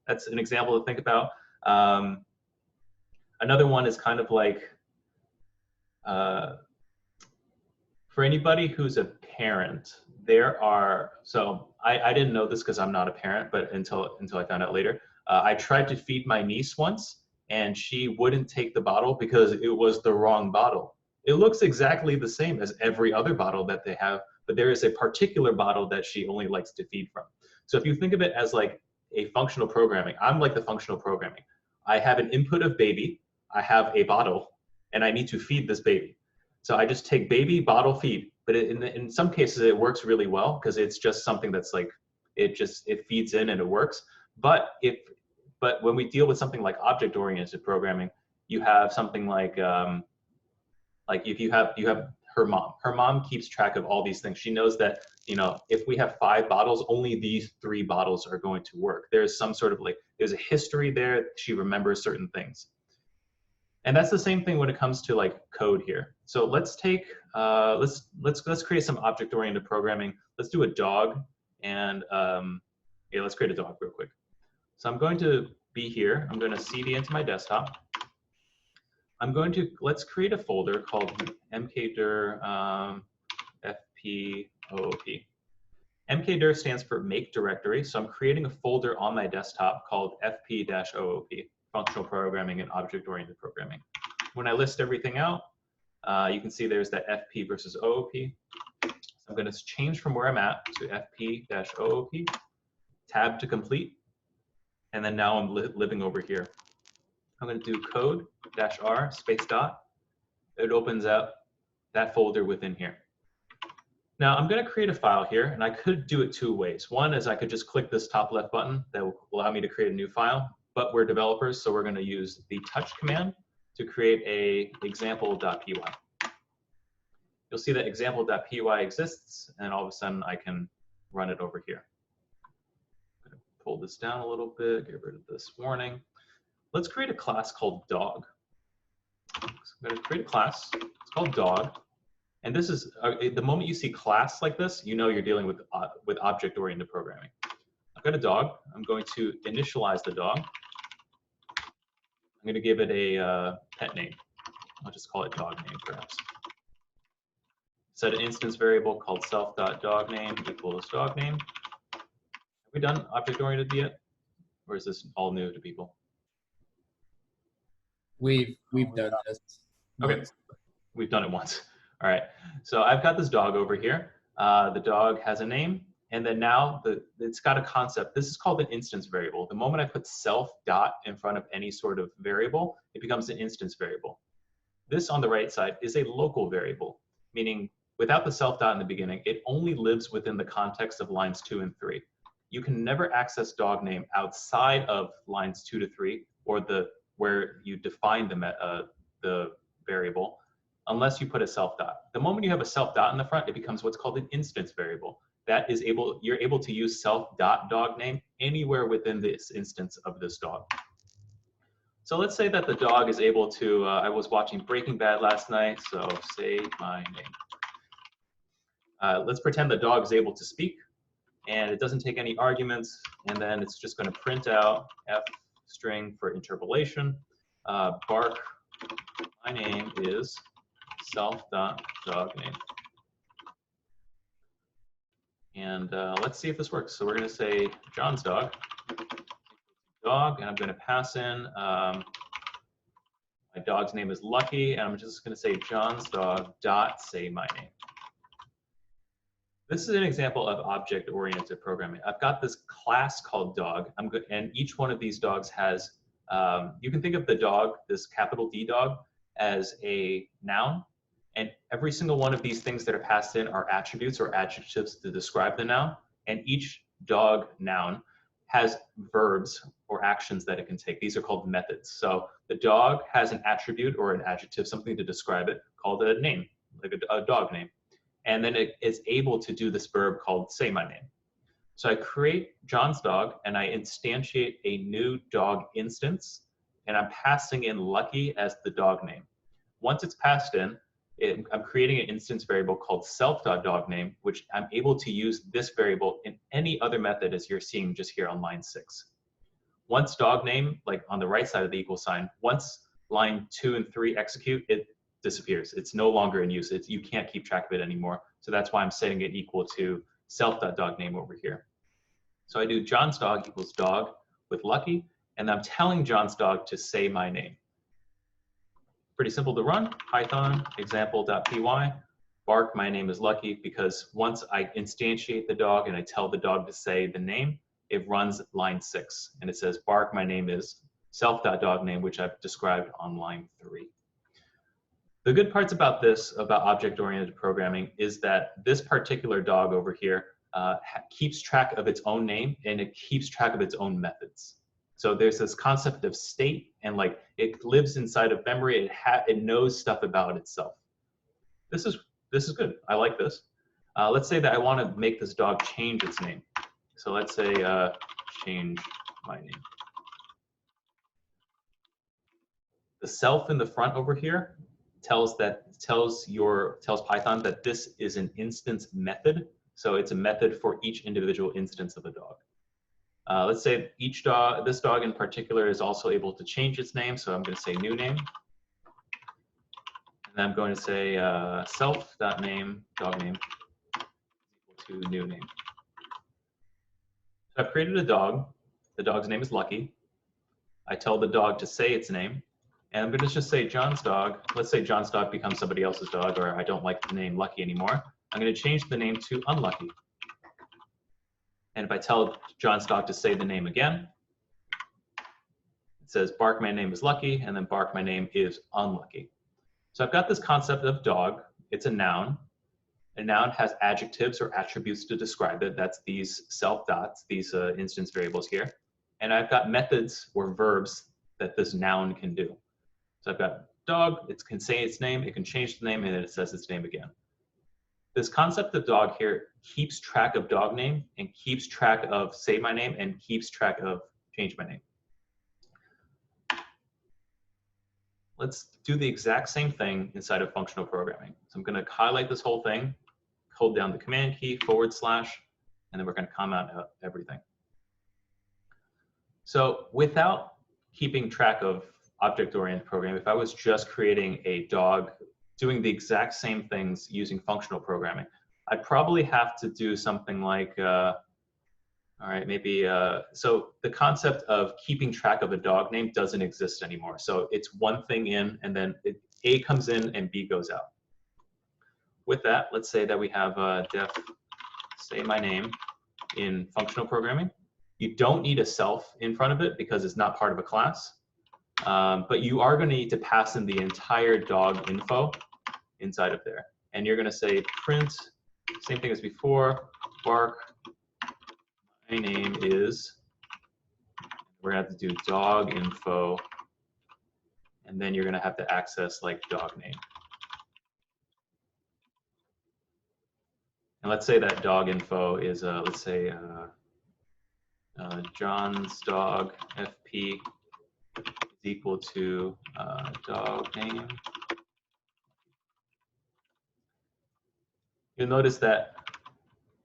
That's an example to think about. Another one is kind of like, for anybody who's a parent, I didn't know this because I'm not a parent, but until I found out later, I tried to feed my niece once, and she wouldn't take the bottle because it was the wrong bottle. It looks exactly the same as every other bottle that they have, but there is a particular bottle that she only likes to feed from. So if you think of it as like a functional programming, I'm like the functional programming. I have an input of baby, I have a bottle, and I need to feed this baby. So I just take baby, bottle, feed. But in some cases, it works really well because it's just something that's like, it feeds in and it works. But when we deal with something like object-oriented programming, you have something like if you have her mom. Her mom keeps track of all these things. She knows that, if we have 5 bottles, only these 3 bottles are going to work. There's some sort of there's a history there. She remembers certain things. And that's the same thing when it comes to like code here. So let's take, let's create some object-oriented programming. Let's do a dog, and let's create a dog real quick. So I'm going to be here. I'm going to cd into my desktop. Let's create a folder called mkdir fpoop. mkdir stands for make directory. So I'm creating a folder on my desktop called fp-oop, functional programming and object-oriented programming. When I list everything out, you can see there's that FP versus OOP. So I'm going to change from where I'm at to FP-OOP, tab to complete, and then now I'm living over here. I'm going to do code-r space dot. It opens up that folder within here. Now I'm going to create a file here, and I could do it two ways. One is I could just click this top left button that will allow me to create a new file, but we're developers, so we're going to use the touch command to create a example.py. You'll see that example.py exists, and all of a sudden I can run it over here. I'm going to pull this down a little bit, get rid of this warning. Let's create a class called dog. So I'm going to create a class. It's called dog. And this is, the moment you see class like this, you know you're dealing with object-oriented programming. I've got a dog. I'm going to initialize the dog. I'm going to give it a pet name. I'll just call it dog name, perhaps. Set an instance variable called self.dogname equals dog name. Have we done object-oriented yet? Or is this all new to people? We've done this. Okay, we've done it once. All right, so I've got this dog over here. The dog has a name, and then now it's got a concept. This is called an instance variable. The moment I put self dot in front of any sort of variable, it becomes an instance variable. This on the right side is a local variable, meaning without the self dot in the beginning, it only lives within the context of lines 2 and 3. You can never access dog name outside of lines 2 to 3 or where you define the variable, unless you put a self dot. The moment you have a self dot in the front, it becomes what's called an instance variable. That is you're able to use self dot dog name anywhere within this instance of this dog. So let's say that the dog is able to, I was watching Breaking Bad last night, so say my name. Let's pretend the dog is able to speak, and it doesn't take any arguments, and then it's just going to print out F string for interpolation. Bark, my name is self.dogname. And let's see if this works. So we're going to say John's dog, and I'm going to pass in, my dog's name is Lucky, and I'm just going to say John's dog dot say my name. This is an example of object-oriented programming. I've got this class called dog, and each one of these dogs has, you can think of the dog, this capital D dog, as a noun, and every single one of these things that are passed in are attributes or adjectives to describe the noun, and each dog noun has verbs or actions that it can take. These are called methods. So the dog has an attribute or an adjective, something to describe it, called a name, like a dog name. And then it is able to do this verb called say my name. So I create John's dog and I instantiate a new dog instance, and I'm passing in Lucky as the dog name. Once it's passed in, I'm creating an instance variable called self.dogname, which I'm able to use this variable in any other method as you're seeing just here on line 6. Once dog name, like on the right side of the equal sign, once line 2 and 3 execute, it disappears. It's no longer in use. You can't keep track of it anymore. So that's why I'm setting it equal to self.dogname over here. So I do John's dog equals dog with Lucky, and I'm telling John's dog to say my name. Pretty simple to run. Python example.py, bark, my name is Lucky, because once I instantiate the dog and I tell the dog to say the name, it runs line 6, and it says bark, my name is self.dogname, which I've described on line 3. The good parts about this, about object-oriented programming, is that this particular dog over here keeps track of its own name, and it keeps track of its own methods. So there's this concept of state, and like it lives inside of memory. It knows stuff about itself. This is good. I like this. Let's say that I want to make this dog change its name. So let's say change my name. The self in the front over here tells Python that this is an instance method. So it's a method for each individual instance of a dog. Let's say this dog in particular is also able to change its name. So I'm going to say new name. And I'm going to say self.name, dog name, equal to new name. I've created a dog. The dog's name is Lucky. I tell the dog to say its name. And I'm going to just say John's dog. Let's say John's dog becomes somebody else's dog, or I don't like the name Lucky anymore. I'm going to change the name to Unlucky. And if I tell John's dog to say the name again, it says bark my name is Lucky, and then bark my name is Unlucky. So I've got this concept of dog. It's a noun. A noun has adjectives or attributes to describe it. That's these self dots, these instance variables here. And I've got methods or verbs that this noun can do. So I've got dog, it can say its name, it can change the name, and then it says its name again. This concept of dog here keeps track of dog name and keeps track of say my name and keeps track of change my name. Let's do the exact same thing inside of functional programming. So I'm going to highlight this whole thing, hold down the command key, /, and then we're going to comment out everything. So without keeping track of object-oriented programming, if I was just creating a dog, doing the exact same things using functional programming, I'd probably have to do something like, all right, maybe, so the concept of keeping track of a dog name doesn't exist anymore. So it's one thing in, and then A comes in and B goes out. With that, let's say that we have def say my name in functional programming. You don't need a self in front of it because it's not part of a class. But you are going to need to pass in the entire dog info inside of there. And you're going to say print, same thing as before, bark, my name is, we're going to have to do dog info, and then you're going to have to access like dog name. And let's say that dog info is, let's say, John's dog FP is equal to dog name. You'll notice that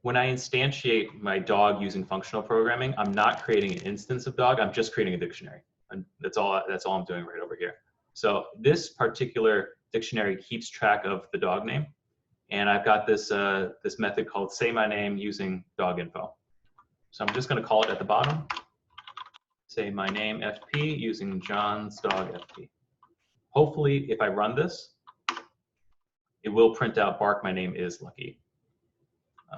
when I instantiate my dog using functional programming, I'm not creating an instance of dog, I'm just creating a dictionary. And that's all I'm doing right over here. So this particular dictionary keeps track of the dog name. And I've got this, this method called say my name using dog info. So I'm just going to call it at the bottom. Say my name FP using John's dog FP. Hopefully, if I run this, it will print out bark my name is Lucky.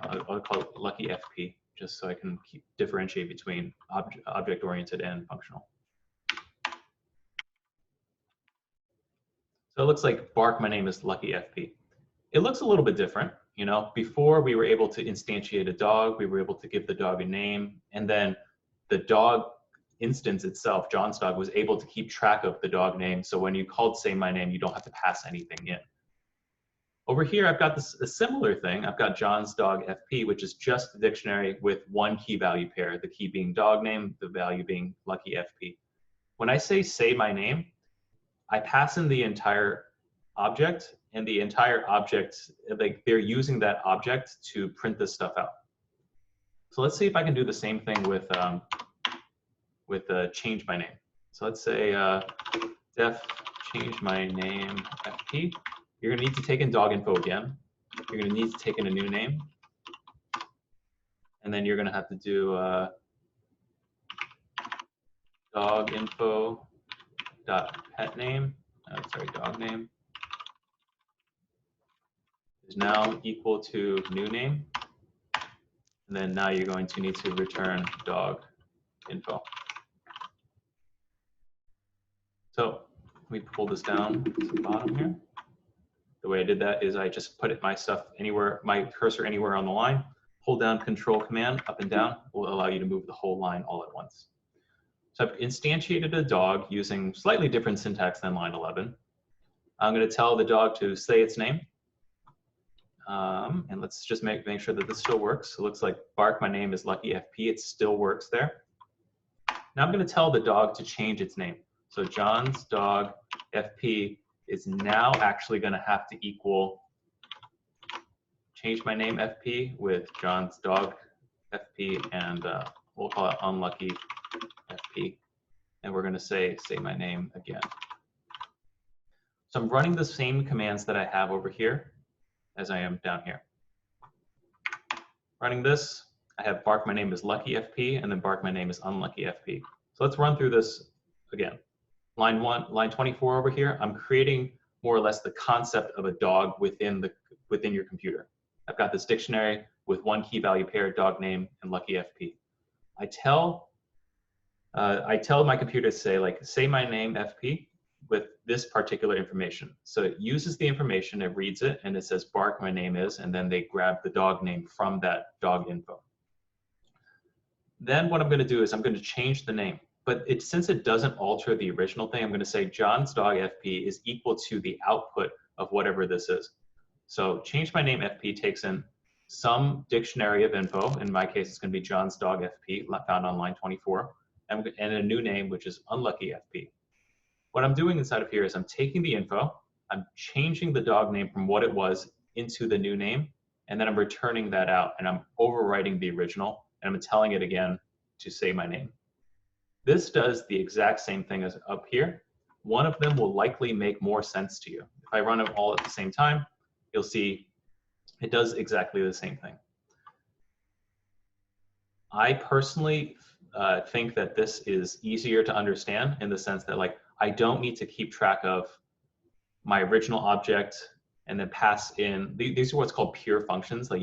I'll call it Lucky FP just so I can differentiate between object-oriented and functional. So it looks like bark my name is Lucky FP. It looks a little bit different. You know, before we were able to instantiate a dog, we were able to give the dog a name, and then the dog instance itself, John's dog, was able to keep track of the dog name. So when you called say my name, you don't have to pass anything in. Over here, I've got a similar thing. I've got John's dog FP, which is just the dictionary with one key value pair, the key being dog name, the value being Lucky FP. When I say my name, I pass in the entire object, and the entire object, like they're using that object to print this stuff out. So let's see if I can do the same thing with change my name. So let's say def change my name FP. You're going to need to take in dog info again. You're going to need to take in a new name. And then you're going to have to do dog info dot pet name. Sorry, dog name is now equal to new name. And then now you're going to need to return dog info. So let me pull this down to the bottom here. The way I did that is I just put my stuff anywhere, my cursor anywhere on the line, hold down Control Command up and down will allow you to move the whole line all at once. So I've instantiated a dog using slightly different syntax than line 11. I'm going to tell the dog to say its name. And let's just make sure that this still works. It looks like bark my name is Lucky FP. It still works there. Now I'm going to tell the dog to change its name. So John's dog FP is now actually going to have to equal change my name FP with John's dog FP, and we'll call it Unlucky FP. And we're going to say my name again. So I'm running the same commands that I have over here as I am down here. Running this, I have bark my name is lucky FP, and then bark my name is unlucky FP. So let's run through this again. Line 24 over here, I'm creating more or less the concept of a dog within your computer. I've got this dictionary with one key value pair, dog name, and lucky FP. I tell my computer to say, like, say my name FP with this particular information. So it uses the information, it reads it, and it says bark my name is, and then they grab the dog name from that dog info. Then what I'm going to do is I'm going to change the name. But since it doesn't alter the original thing, I'm going to say John's dog FP is equal to the output of whatever this is. So change my name FP takes in some dictionary of info. In my case, it's going to be John's dog FP, found on line 24, and a new name, which is unlucky FP. What I'm doing inside of here is I'm taking the info, I'm changing the dog name from what it was into the new name, and then I'm returning that out, and I'm overwriting the original, and I'm telling it again to say my name. This does the exact same thing as up here. One of them will likely make more sense to you. If I run them all at the same time, you'll see it does exactly the same thing. I personally think that this is easier to understand in the sense that, like, I don't need to keep track of my original object and then pass in, these are what's called pure functions. Like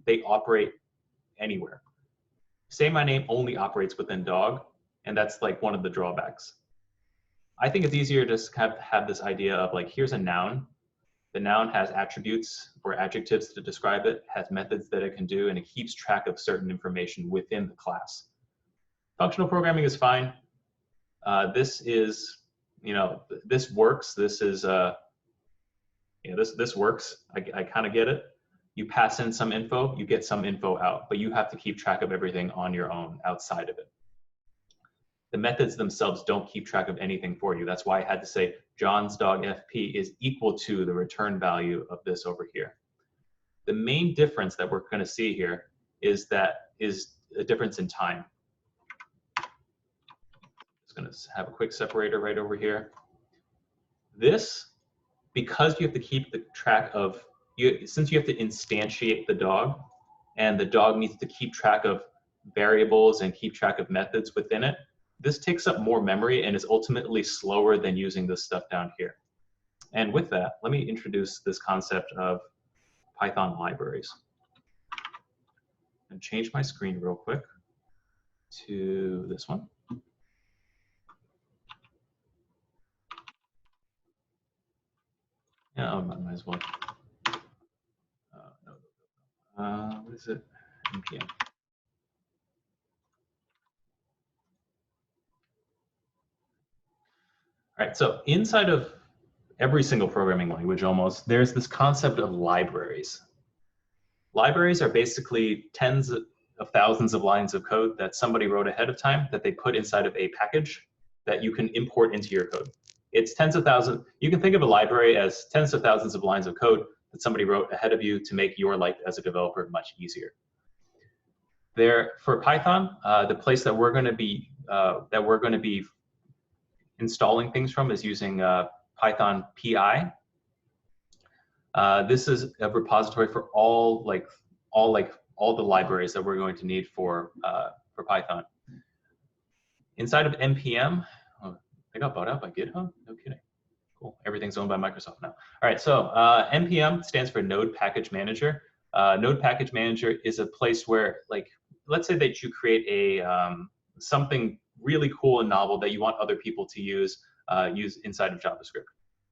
they operate anywhere. Say my name only operates within dog, and that's like one of the drawbacks. I think it's easier to just have this idea of, like, here's a noun. The noun has attributes or adjectives to describe it, has methods that it can do, and it keeps track of certain information within the class. Functional programming is fine. This is, this works. This is, this works. I kind of get it. You pass in some info, you get some info out, but you have to keep track of everything on your own outside of it. The methods themselves don't keep track of anything for you. That's why I had to say John's dog FP is equal to the return value of this over here. The main difference that we're going to see here is a difference in time. Just going to have a quick separator right over here. This, because you have to keep the track of, since you have to instantiate the dog, and the dog needs to keep track of variables and keep track of methods within it, this takes up more memory and is ultimately slower than using this stuff down here. And with that, let me introduce this concept of Python libraries. And change my screen real quick to this one. Yeah, I might as well. What is it? NPM. All right, so inside of every single programming language almost, there's this concept of libraries. Libraries are basically tens of thousands of lines of code that somebody wrote ahead of time that they put inside of a package that you can import into your code. It's tens of thousands. You can think of a library as tens of thousands of lines of code that somebody wrote ahead of you to make your life as a developer much easier. For Python, the place that we're going to be installing things from is using Python PI. This is a repository for all the libraries that we're going to need for Python. Inside of NPM, oh, they got bought out by GitHub? No kidding. Cool. Everything's owned by Microsoft now. All right, so NPM stands for Node Package Manager. Node Package Manager is a place where, like, let's say that you create a something really cool and novel that you want other people to use inside of JavaScript.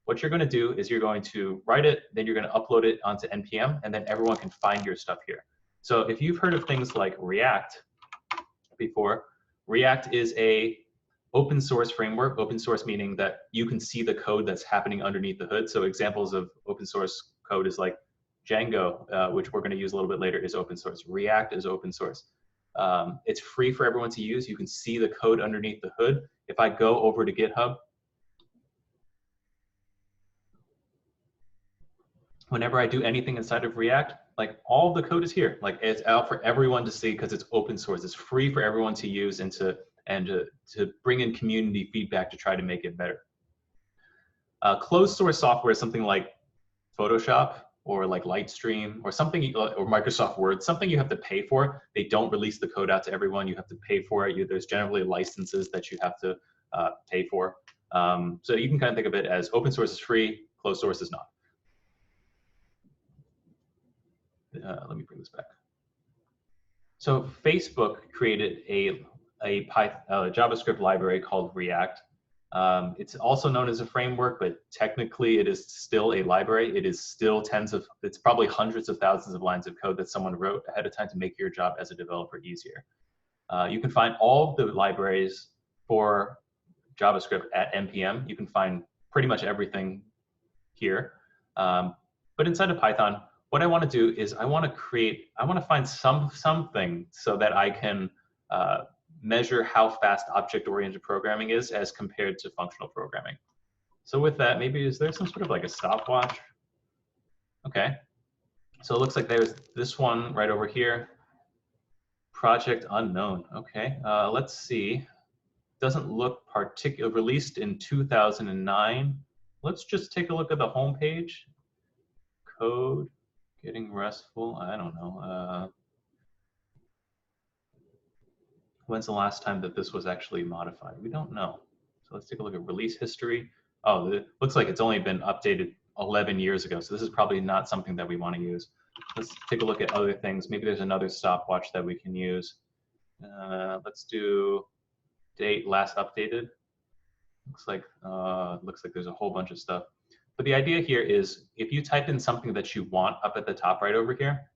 What you're going to do is you're going to write it, then you're going to upload it onto NPM, and then everyone can find your stuff here. So if you've heard of things like React before, React is a open source framework, open source meaning that you can see the code that's happening underneath the hood. So examples of open source code is like Django, which we're going to use a little bit later, is open source. React is open source. It's free for everyone to use. You can see the code underneath the hood. If I go over to GitHub, whenever I do anything inside of React, like, all of the code is here. Like, it's out for everyone to see because it's open source. It's free for everyone to use and to bring in community feedback to try to make it better. Closed source software is something like Photoshop or like Lightstream or something, or Microsoft Word, something you have to pay for. They don't release the code out to everyone. You have to pay for it. There's generally licenses that you have to pay for. So you can kind of think of it as open source is free, closed source is not. Let me bring this back. So Facebook created a JavaScript library called React. It's also known as a framework, but technically it is still a library. It is still it's probably hundreds of thousands of lines of code that someone wrote ahead of time to make your job as a developer easier. You can find all the libraries for JavaScript at NPM. You can find pretty much everything here. But inside of Python, what I want to do is I want to find something so that I can measure how fast object-oriented programming is as compared to functional programming. So with that, maybe is there some sort of like a stopwatch? Okay. So it looks like there's this one right over here. Project unknown. Okay. Let's see. Doesn't look particular. Released in 2009. Let's just take a look at the home page. Code. Getting RESTful, I don't know. When's the last time that this was actually modified? We don't know. So let's take a look at release history. Oh, it looks like it's only been updated 11 years ago. So this is probably not something that we want to use. Let's take a look at other things. Maybe there's another stopwatch that we can use. Let's do date last updated. Looks like there's a whole bunch of stuff. But the idea here is if you type in something that you want up at the top right over here,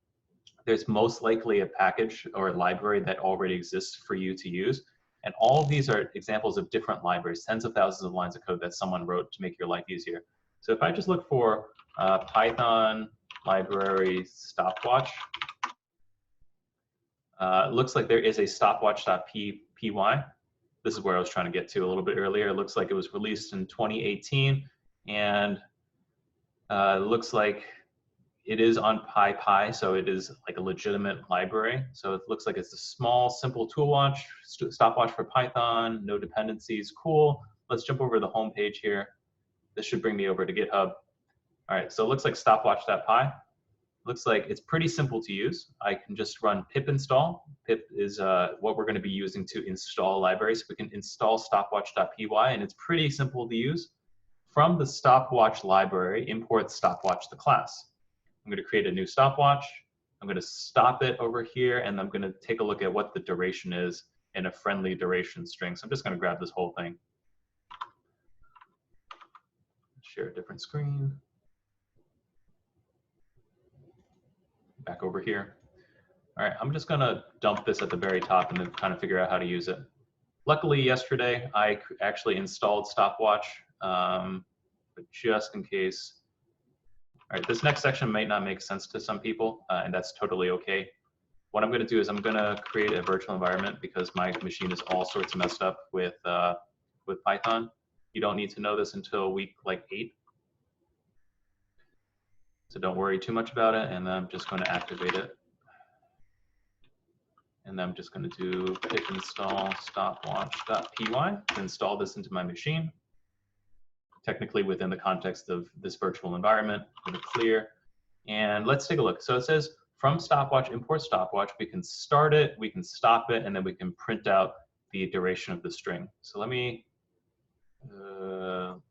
there's most likely a package or a library that already exists for you to use. And all of these are examples of different libraries, tens of thousands of lines of code that someone wrote to make your life easier. So if I just look for Python library stopwatch, it looks like there is a stopwatch.py. This is where I was trying to get to a little bit earlier. It looks like it was released in 2018. And it looks like it is on PyPy, so it is like a legitimate library. So it looks like it's a small, simple tool watch, stopwatch for Python, no dependencies, cool. Let's jump over to the home page here. This should bring me over to GitHub. All right, so it looks like stopwatch.py. Looks like it's pretty simple to use. I can just run pip install. Pip is what we're going to be using to install libraries. So we can install stopwatch.py, and it's pretty simple to use. From the stopwatch library, import stopwatch the class. I'm going to create a new stopwatch. I'm going to stop it over here, and I'm going to take a look at what the duration is in a friendly duration string. So I'm just going to grab this whole thing. Share a different screen. Back over here. All right, I'm just going to dump this at the very top and then kind of figure out how to use it. Luckily, yesterday, I actually installed stopwatch, but just in case. All right, this next section might not make sense to some people, and that's totally okay. What I'm going to do is I'm going to create a virtual environment because my machine is all sorts of messed up with Python. You don't need to know this until week like 8. So don't worry too much about it, and I'm just going to activate it. And I'm just going to do pip install stopwatch.py to install this into my machine. Technically within the context of this virtual environment, I'm going to clear. And let's take a look. So it says from stopwatch, import stopwatch. We can start it, we can stop it, and then we can print out the duration of the string. So let me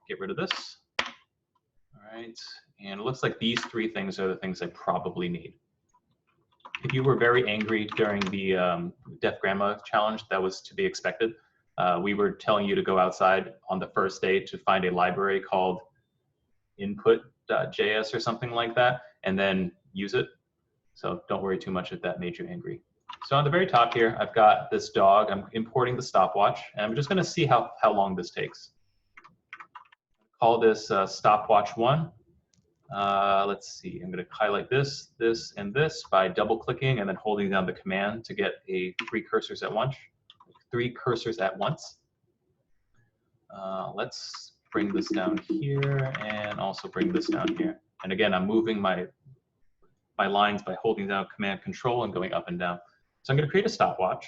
get rid of this. All right. And it looks like these 3 things are the things I probably need. If you were very angry during the Deaf Grandma challenge, that was to be expected. We were telling you to go outside on the first day to find a library called input.js or something like that, and then use it. So don't worry too much if that made you angry. So on the very top here, I've got this dog. I'm importing the stopwatch, and I'm just going to see how long this takes. Call this stopwatch1. Let's see, I'm going to highlight this, this, and this by double-clicking and then holding down the command to get 3 cursors at once. 3 cursors at once. Let's bring this down here and also bring this down here. And again, I'm moving my lines by holding down Command Control and going up and down. So I'm going to create a stopwatch.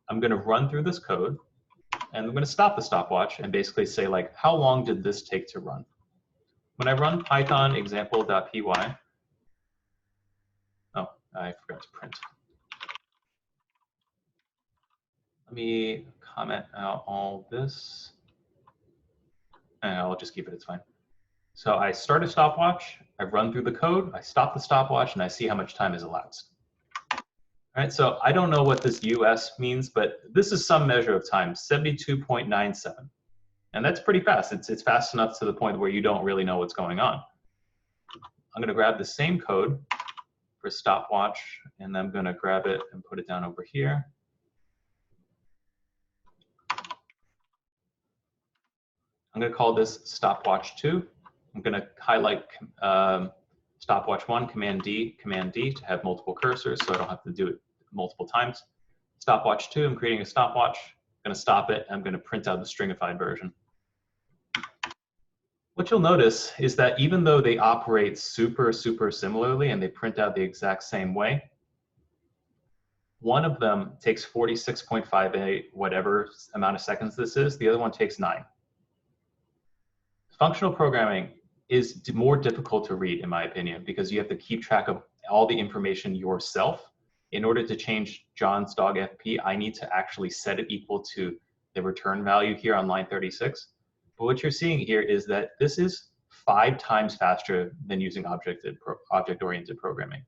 I'm going to run through this code, and I'm going to stop the stopwatch and basically say, like, how long did this take to run? When I run python example.py, I forgot to print. Let me comment out all this. And I'll just keep it, it's fine. So I start a stopwatch, I run through the code, I stop the stopwatch, and I see how much time has elapsed. All right, so I don't know what this US means, but this is some measure of time, 72.97. And that's pretty fast. It's fast enough to the point where you don't really know what's going on. I'm gonna grab the same code for stopwatch, and I'm gonna grab it and put it down over here. I'm gonna call this stopwatch 2. I'm gonna highlight stopwatch 1, Command D to have multiple cursors so I don't have to do it multiple times. Stopwatch 2, I'm creating a stopwatch. I'm gonna stop it, and I'm gonna print out the stringified version. What you'll notice is that even though they operate super similarly and they print out the exact same way, one of them takes 46.58, whatever amount of seconds this is, the other one takes 9. Functional programming is more difficult to read, in my opinion, because you have to keep track of all the information yourself. In order to change John's dog FP, I need to actually set it equal to the return value here on line 36. But what you're seeing here is that this is 5 times faster than using object-oriented programming.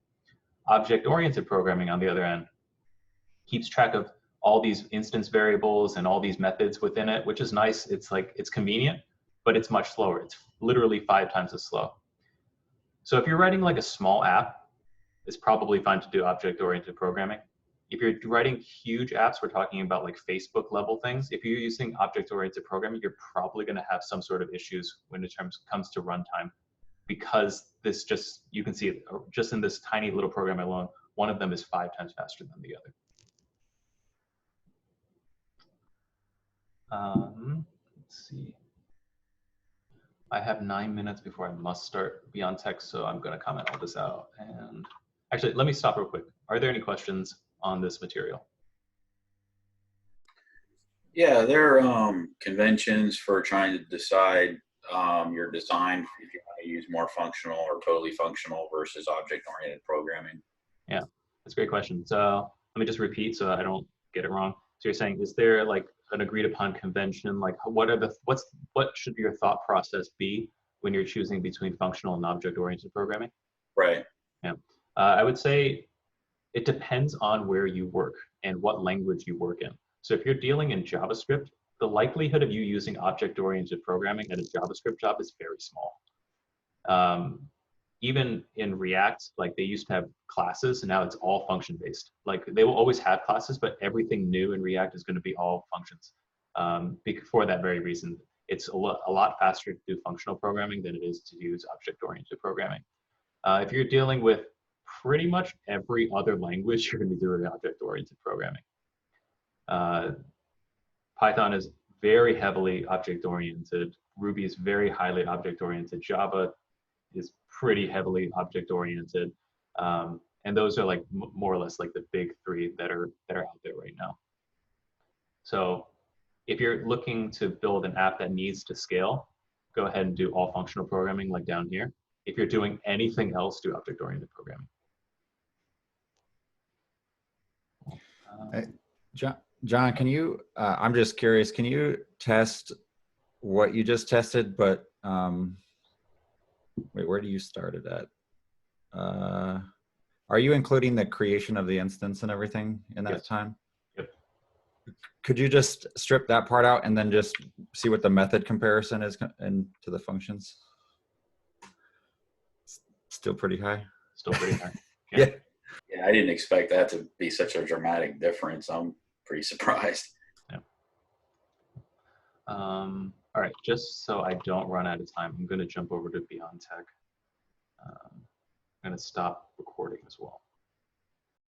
Object-oriented programming, on the other end, keeps track of all these instance variables and all these methods within it, which is nice. It's convenient, but it's much slower. It's literally 5 times as slow. So if you're writing like a small app, it's probably fine to do object-oriented programming. If you're writing huge apps, we're talking about like Facebook level things. If you're using object-oriented programming, you're probably going to have some sort of issues when it comes to runtime, because this just, you can see it just in this tiny little program alone, one of them is 5 times faster than the other. Let's see. I have 9 minutes before I must start Beyond Text, so I'm going to comment all this out. And actually, let me stop real quick. Are there any questions on this material? Yeah, there are conventions for trying to decide your design, if you want to use more functional or totally functional versus object-oriented programming. Yeah, that's a great question. So let me just repeat so I don't get it wrong. So you're saying, is there like an agreed upon convention? Like what should your thought process be when you're choosing between functional and object-oriented programming? Right. Yeah, I would say it depends on where you work and what language you work in. So if you're dealing in JavaScript, the likelihood of you using object-oriented programming at a JavaScript job is very small. Even in React, like they used to have classes, and now it's all function-based. Like they will always have classes, but everything new in React is going to be all functions. For that very reason, it's a lot faster to do functional programming than it is to use object-oriented programming. If you're dealing with pretty much every other language, you're going to be doing object-oriented programming. Python is very heavily object-oriented. Ruby is very highly object-oriented. Java is pretty heavily object-oriented. And those are like more or less like the big 3 that are out there right now. So if you're looking to build an app that needs to scale, go ahead and do all functional programming like down here. If you're doing anything else, do object-oriented programming. John, can you, I'm just curious, can you test what you just tested, but wait, where do you start it at? Are you including the creation of the instance and everything in that time? Yep. Could you just strip that part out and then just see what the method comparison is into the functions? Still pretty high. Still pretty high. Yeah. Yeah, I didn't expect that to be such a dramatic difference. I'm pretty surprised. Yeah. All right, just so I don't run out of time, I'm going to jump over to Beyond Tech. I'm going to stop recording as well.